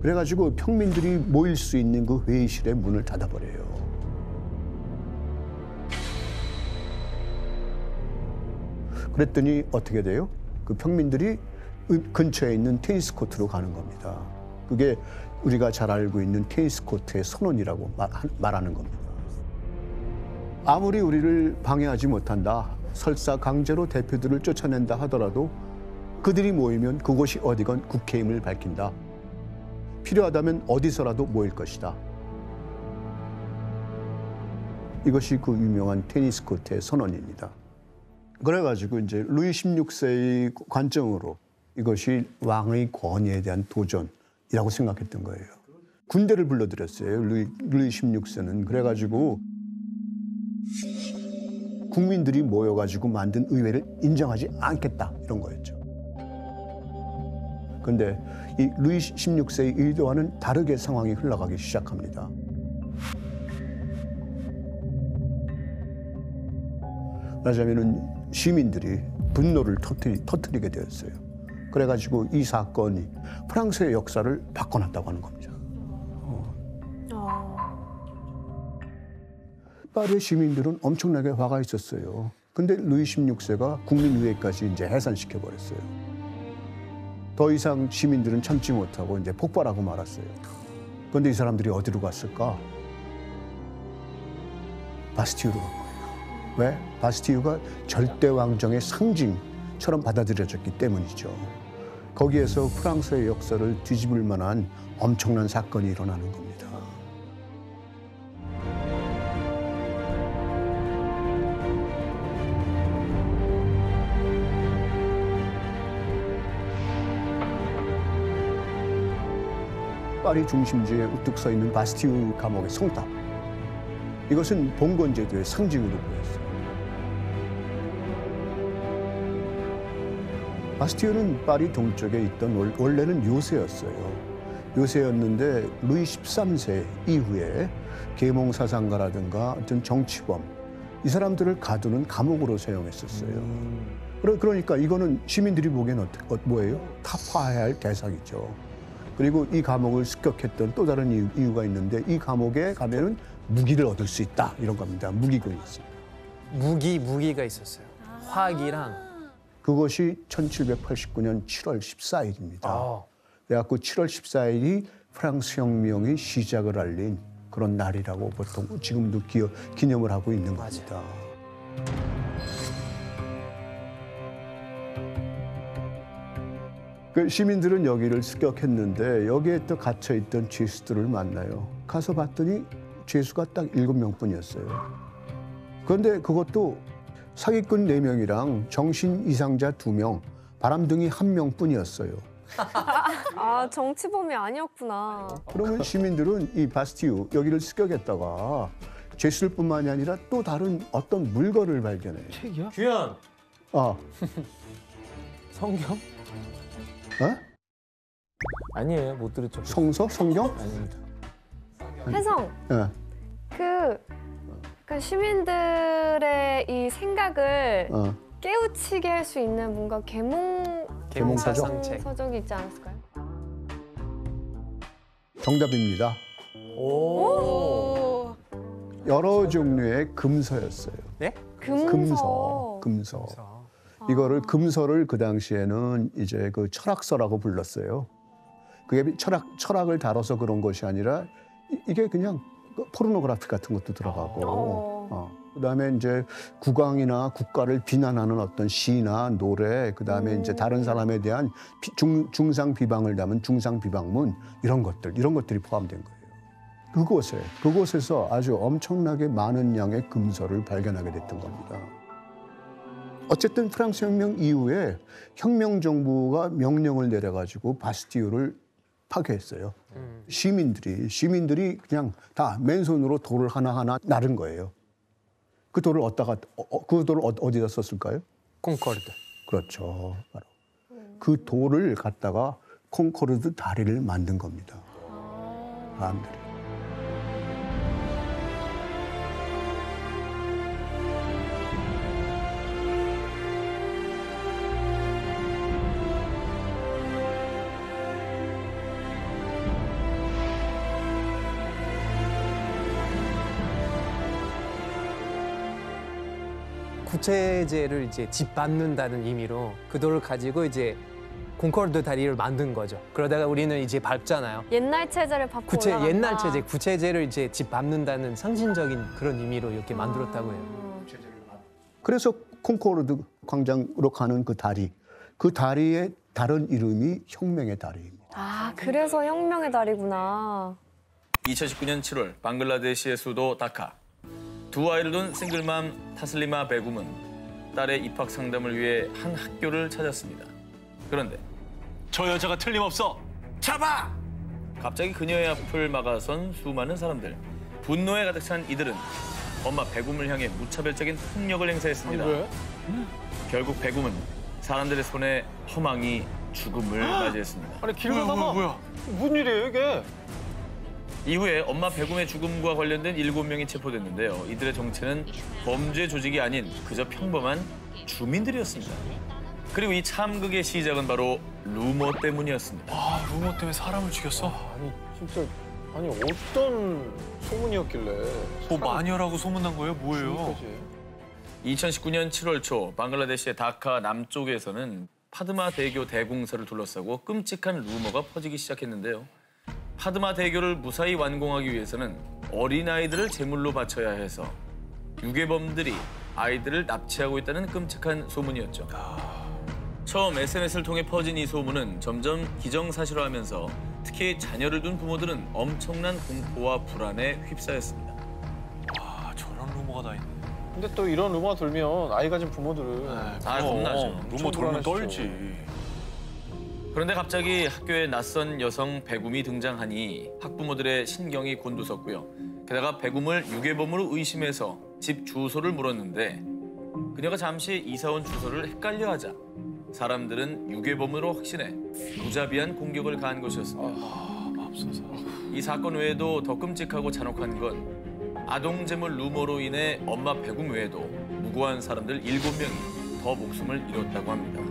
그래가지고 평민들이 모일 수 있는 그 회의실의 문을 닫아버려요. 그랬더니 어떻게 돼요? 그 평민들이 근처에 있는 테니스 코트로 가는 겁니다. 그게 우리가 잘 알고 있는 테니스 코트의 선언이라고 말하는 겁니다. 아무리 우리를 방해하지 못한다, 설사 강제로 대표들을 쫓아낸다 하더라도 그들이 모이면 그곳이 어디건 국회임을 밝힌다. 필요하다면 어디서라도 모일 것이다. 이것이 그 유명한 테니스 코트의 선언입니다. 그래가지고 이제 루이 16세의 관점으로 이것이 왕의 권위에 대한 도전이라고 생각했던 거예요. 군대를 불러들였어요. 루이 16세는. 그래가지고 국민들이 모여가지고 만든 의회를 인정하지 않겠다 이런 거였죠. 그런데 이 루이 16세의 의도와는 다르게 상황이 흘러가기 시작합니다. 말하자면은 시민들이 분노를 터뜨리게 되었어요. 그래가지고 이 사건이 프랑스의 역사를 바꿔놨다고 하는 겁니다. 파리의 시민들은 엄청나게 화가 있었어요. 근데 루이 16세가 국민의회까지 이제 해산시켜 버렸어요. 더 이상 시민들은 참지 못하고 이제 폭발하고 말았어요. 그런데 이 사람들이 어디로 갔을까? 바스티유로 간 거예요. 왜? 바스티유가 절대 왕정의 상징처럼 받아들여졌기 때문이죠. 거기에서 프랑스의 역사를 뒤집을 만한 엄청난 사건이 일어나는 겁니다. 파리 중심지에 우뚝 서 있는 바스티유 감옥의 성탑. 이것은 봉건제도의 상징으로 보였어요. 바스티유는 파리 동쪽에 있던 원래는 요새였어요. 요새였는데 루이 13세 이후에 계몽사상가라든가 어떤 정치범 이 사람들을 가두는 감옥으로 사용했었어요. 그러니까 이거는 시민들이 보기엔 뭐예요? 타파해야 할 대상이죠. 그리고 이 감옥을 습격했던 또 다른 이유가 있는데 이 감옥에 가면은 무기를 얻을 수 있다 이런 겁니다. 무기군이 있습니다. 무기가 있었어요. 화기랑. 그것이 1789년 7월 14일입니다. 그래갖고 7월 14일이 프랑스 혁명의 시작을 알린 그런 날이라고 보통 지금도 기념을 하고 있는 겁니다. 그 시민들은 여기를 습격했는데 여기에 또 갇혀있던 죄수들을 만나요. 가서 봤더니 죄수가 딱 7명뿐이었어요. 그런데 그것도 사기꾼 4명이랑 정신 이상자 2명, 바람둥이 1명뿐이었어요. 아, 정치범이 아니었구나. 그러면 시민들은 이 바스티유 여기를 습격했다가 죄수들뿐만이 아니라 또 다른 어떤 물건을 발견해요. 책이야? 규현. 성경? 아니에요, 못 들었죠. 성서? 성경? 아닙니다. 혜성, 예. 그러니까 시민들의 이 생각을 깨우치게 할 수 있는 뭔가 계몽사적? 서적이 있지 않았을까요? 정답입니다. 오. 여러 종류의 금서였어요. 네? 금서. 이거를 금서를 그 당시에는 이제 그 철학서라고 불렀어요. 그게 철학을 다뤄서 그런 것이 아니라 이게 그냥 포르노그래피 같은 것도 들어가고, 그다음에 이제 국왕이나 국가를 비난하는 어떤 시나 노래, 그다음에 이제 다른 사람에 대한 중상 비방을 담은 중상 비방문 이런 것들이 포함된 거예요. 그곳에서 아주 엄청나게 많은 양의 금서를 발견하게 됐던 겁니다. 어쨌든 프랑스 혁명 이후에 혁명 정부가 명령을 내려가지고 바스티유를 파괴했어요. 시민들이 그냥 다 맨손으로 돌을 하나하나 나른 거예요. 그 돌을 어디다 썼을까요? 콩코르드. 그렇죠. 바로 그 돌을 갖다가 콩코르드 다리를 만든 겁니다. 사람들이. 구체제를 이제 짓밟는다는 의미로 그 돌을 가지고 이제 콩코르드 다리를 만든 거죠. 그러다가 우리는 이제 밟잖아요. 옛날 체제를 밟고 올라간다. 옛날 체제, 구체제를 이제 짓밟는다는 상징적인 그런 의미로 이렇게 만들었다고 해요. 그래서 콩코르드 광장으로 가는 그 다리의 다른 이름이 혁명의 다리입니다. 아, 그래서 혁명의 다리구나. 2019년 7월 방글라데시의 수도 다카. 두 아이를 둔 싱글맘 타슬리마 베굼은 딸의 입학 상담을 위해 한 학교를 찾았습니다. 그런데 저 여자가 틀림없어. 잡아! 갑자기 그녀의 앞을 막아선 수많은 사람들. 분노에 가득 찬 이들은 엄마 베굼을 향해 무차별적인 폭력을 행사했습니다. 결국 베굼은 사람들의 손에 허망히 죽음을 맞이했습니다. 아니 길 가다가 무슨 일이에요 이게? 이후에 엄마 베굼의 죽음과 관련된 7명이 체포됐는데요. 이들의 정체는 범죄 조직이 아닌 그저 평범한 주민들이었습니다. 그리고 이 참극의 시작은 바로 루머 때문이었습니다. 아, 루머 때문에 사람을 죽였어? 아니 진짜 어떤 소문이었길래? 뭐 마녀라고 소문난 거예요? 뭐예요? 2019년 7월 초 방글라데시의 다카 남쪽에서는 파드마 대교 대공사를 둘러싸고 끔찍한 루머가 퍼지기 시작했는데요. 파드마 대교를 무사히 완공하기 위해서는 어린아이들을 제물로 바쳐야 해서 유괴범들이 아이들을 납치하고 있다는 끔찍한 소문이었죠. 처음 SNS를 통해 퍼진 이 소문은 점점 기정사실화하면서 특히 자녀를 둔 부모들은 엄청난 공포와 불안에 휩싸였습니다. 아, 저런 루머가 다 있네. 근데 또 이런 루머가 돌면 아이 가진 부모들은 겁나죠. 루머 돌면 떨지. 그런데 갑자기 학교에 낯선 여성 베굼이 등장하니 학부모들의 신경이 곤두섰고요. 게다가 베굼을 유괴범으로 의심해서 집 주소를 물었는데 그녀가 잠시 이사온 주소를 헷갈려하자 사람들은 유괴범으로 확신해 무자비한 공격을 가한 것이었습니다. 맙소사. 이 사건 외에도 더 끔찍하고 잔혹한 건 아동재물 루머로 인해 엄마 베굼 외에도 무고한 사람들 7명이 더 목숨을 잃었다고 합니다.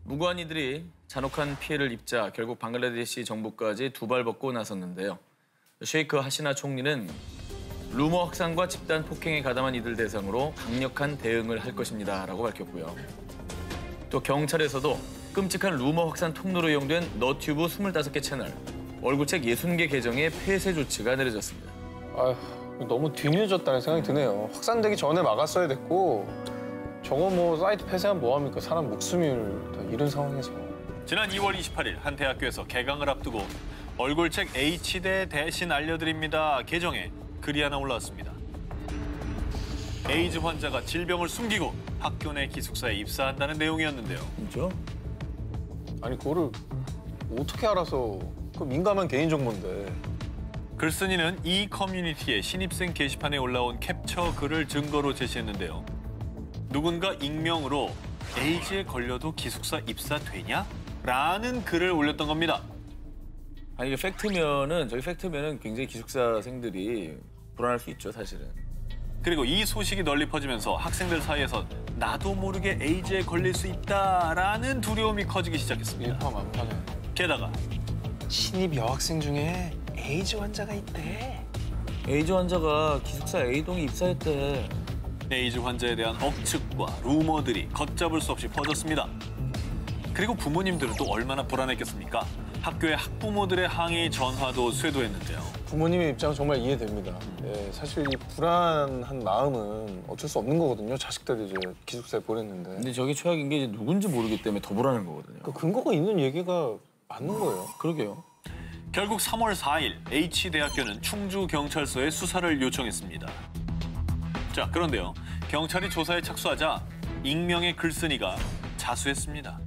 무고한 이들이 잔혹한 피해를 입자 결국 방글라데시 정부까지 두 발 벗고 나섰는데요. 셰이크 하시나 총리는 루머 확산과 집단 폭행에 가담한 이들 대상으로 강력한 대응을 할 것입니다라고 밝혔고요. 또 경찰에서도 끔찍한 루머 확산 통로로 이용된 너튜브 25개 채널, 얼굴책 60개 계정의 폐쇄 조치가 내려졌습니다. 아휴, 너무 뒤늦었다는 생각이 드네요. 확산되기 전에 막았어야 됐고 저거 뭐 사이트 폐쇄하면 뭐합니까? 사람 목숨을 다 잃은 상황에서. 지난 2월 28일 한 대학교에서 개강을 앞두고 얼굴책 H대 대신 알려드립니다 계정에 글이 하나 올라왔습니다. 에이즈 환자가 질병을 숨기고 학교 내 기숙사에 입사한다는 내용이었는데요. 진짜? 아니 그거를 어떻게 알아서 그 민감한 개인정보인데. 글쓴이는 이 커뮤니티의 신입생 게시판에 올라온 캡처 글을 증거로 제시했는데요. 누군가 익명으로 에이즈에 걸려도 기숙사 입사되냐? 라는 글을 올렸던 겁니다. 아니 이게 팩트면은 저기 팩트면은 굉장히 기숙사생들이 불안할 수 있죠, 사실은. 그리고 이 소식이 널리 퍼지면서 학생들 사이에서 나도 모르게 에이즈에 걸릴 수 있다라는 두려움이 커지기 시작했습니다. 일파만파네. 게다가 신입 여학생 중에 에이즈 환자가 있대. 에이즈 환자가 기숙사 A동에 입사했대. 에이즈 환자에 대한 억측과 루머들이 걷잡을 수 없이 퍼졌습니다. 그리고 부모님들은 또 얼마나 불안했겠습니까? 학교의 학부모들의 항의 전화도 쇄도했는데요. 부모님의 입장은 정말 이해됩니다. 예, 사실 이 불안한 마음은 어쩔 수 없는 거거든요. 자식들이 이제 기숙사에 보냈는데. 근데 저게 최악인 게 이제 누군지 모르기 때문에 더 불안한 거거든요. 그 근거가 있는 얘기가 맞는 거예요. 그러게요. 결국 3월 4일 H대학교는 충주경찰서에 수사를 요청했습니다. 자, 그런데요. 경찰이 조사에 착수하자 익명의 글쓴이가 자수했습니다.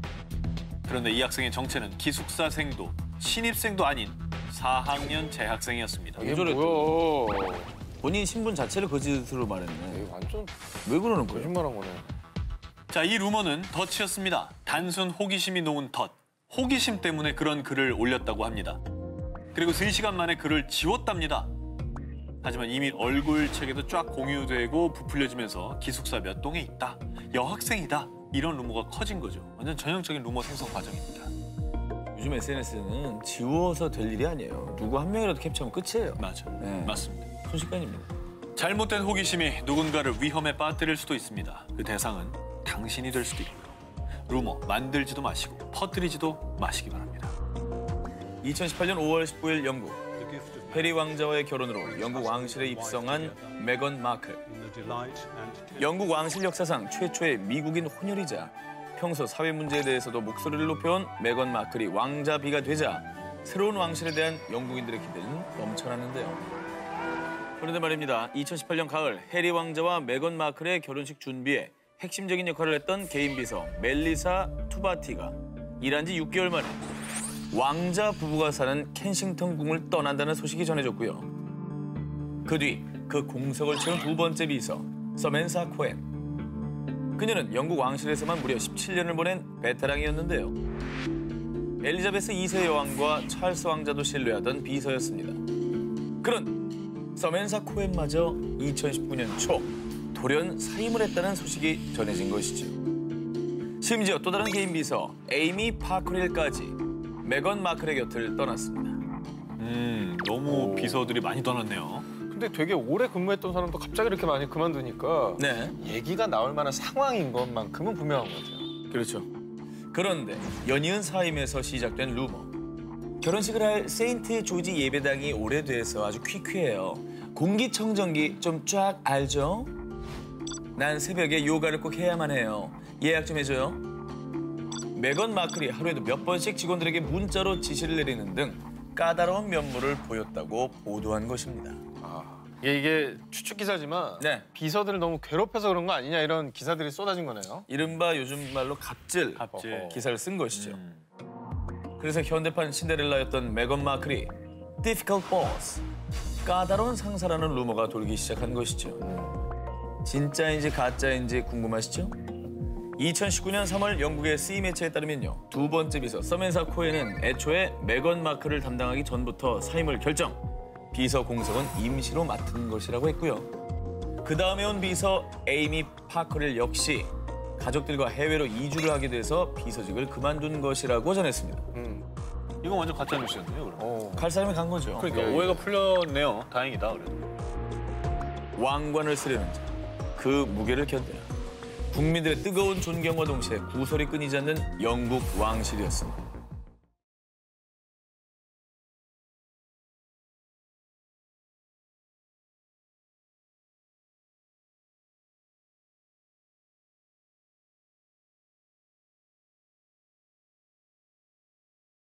그런데 이 학생의 정체는 기숙사생도 신입생도 아닌 4학년 재학생이었습니다. 이게 뭐야? 본인 신분 자체를 거짓으로 말했네. 완전 왜 그러는 거예요? 거짓말한 거네. 자, 이 루머는 덫이었습니다. 단순 호기심이 놓은 덫. 호기심 때문에 그런 글을 올렸다고 합니다. 그리고 3시간 만에 글을 지웠답니다. 하지만 이미 얼굴책에도 쫙 공유되고 부풀려지면서 기숙사 몇 동에 있다, 여학생이다 이런 루머가 커진 거죠. 완전 전형적인 루머 생성 과정입니다. 요즘 SNS는 지워서 될 일이 아니에요. 누구 한 명이라도 캡처하면 끝이에요. 맞아, 네. 맞습니다. 순식간입니다. 잘못된 호기심이 누군가를 위험에 빠뜨릴 수도 있습니다. 그 대상은 당신이 될 수도 있고요. 루머 만들지도 마시고 퍼뜨리지도 마시기 바랍니다. 2018년 5월 19일 영국. 해리 왕자와의 결혼으로 영국 왕실에 입성한 메건 마클. 영국 왕실 역사상 최초의 미국인 혼혈이자 평소 사회 문제에 대해서도 목소리를 높여온 메건 마클이 왕자비가 되자 새로운 왕실에 대한 영국인들의 기대는 넘쳐났는데요. 그런데 말입니다. 2018년 가을 해리 왕자와 메건 마클의 결혼식 준비에 핵심적인 역할을 했던 개인 비서 멜리사 투바티가 일한 지 6개월 만에 왕자 부부가 사는 켄싱턴 궁을 떠난다는 소식이 전해졌고요. 그 뒤 그 공석을 채운 두 번째 비서 서멘사 코엔. 그녀는 영국 왕실에서만 무려 17년을 보낸 베테랑이었는데요. 엘리자베스 2세 여왕과 찰스 왕자도 신뢰하던 비서였습니다. 그런 서멘사 코엔마저 2019년 초 돌연 사임을 했다는 소식이 전해진 것이죠. 심지어 또 다른 개인 비서 에이미 파커릴까지 메건 마클의 곁을 떠났습니다. 너무 비서들이 많이 떠났네요. 근데 되게 오래 근무했던 사람도 갑자기 이렇게 많이 그만두니까 네. 얘기가 나올 만한 상황인 것만큼은 분명한 것 같아요. 그렇죠. 그런데 연이은 사임에서 시작된 루머. 결혼식을 할 세인트 조지 예배당이 오래돼서 아주 퀴퀴해요. 공기청정기 좀 쫙 알죠? 난 새벽에 요가를 꼭 해야만 해요. 예약 좀 해줘요. 메건 마클이 하루에도 몇 번씩 직원들에게 문자로 지시를 내리는 등 까다로운 면모를 보였다고 보도한 것입니다. 이게 추측 기사지만 네. 비서들을 너무 괴롭혀서 그런 거 아니냐 이런 기사들이 쏟아진 거네요. 이른바 요즘 말로 갑질 기사를 쓴 것이죠. 그래서 현대판 신데렐라였던 메건 마클이 difficult boss, 까다로운 상사라는 루머가 돌기 시작한 것이죠. 진짜인지 가짜인지 궁금하시죠? 2019년 3월 영국의 C 매체에 따르면요. 두 번째 비서 서멘사 코엔은 애초에 메건 마클을 담당하기 전부터 사임을 결정. 비서 공석은 임시로 맡은 것이라고 했고요. 그 다음에 온 비서 에이미 파커릴 역시 가족들과 해외로 이주를 하게 돼서 비서직을 그만둔 것이라고 전했습니다. 이건 완전 가짜 뉴스였네요. 그럼. 갈 사람이 간 거죠. 그러니까 오해가 풀렸네요. 다행이다. 그래도. 왕관을 쓰려는 자, 그 무게를 견뎌야 국민들의 뜨거운 존경과 동시에 구설이 끊이지 않는 영국 왕실이었습니다.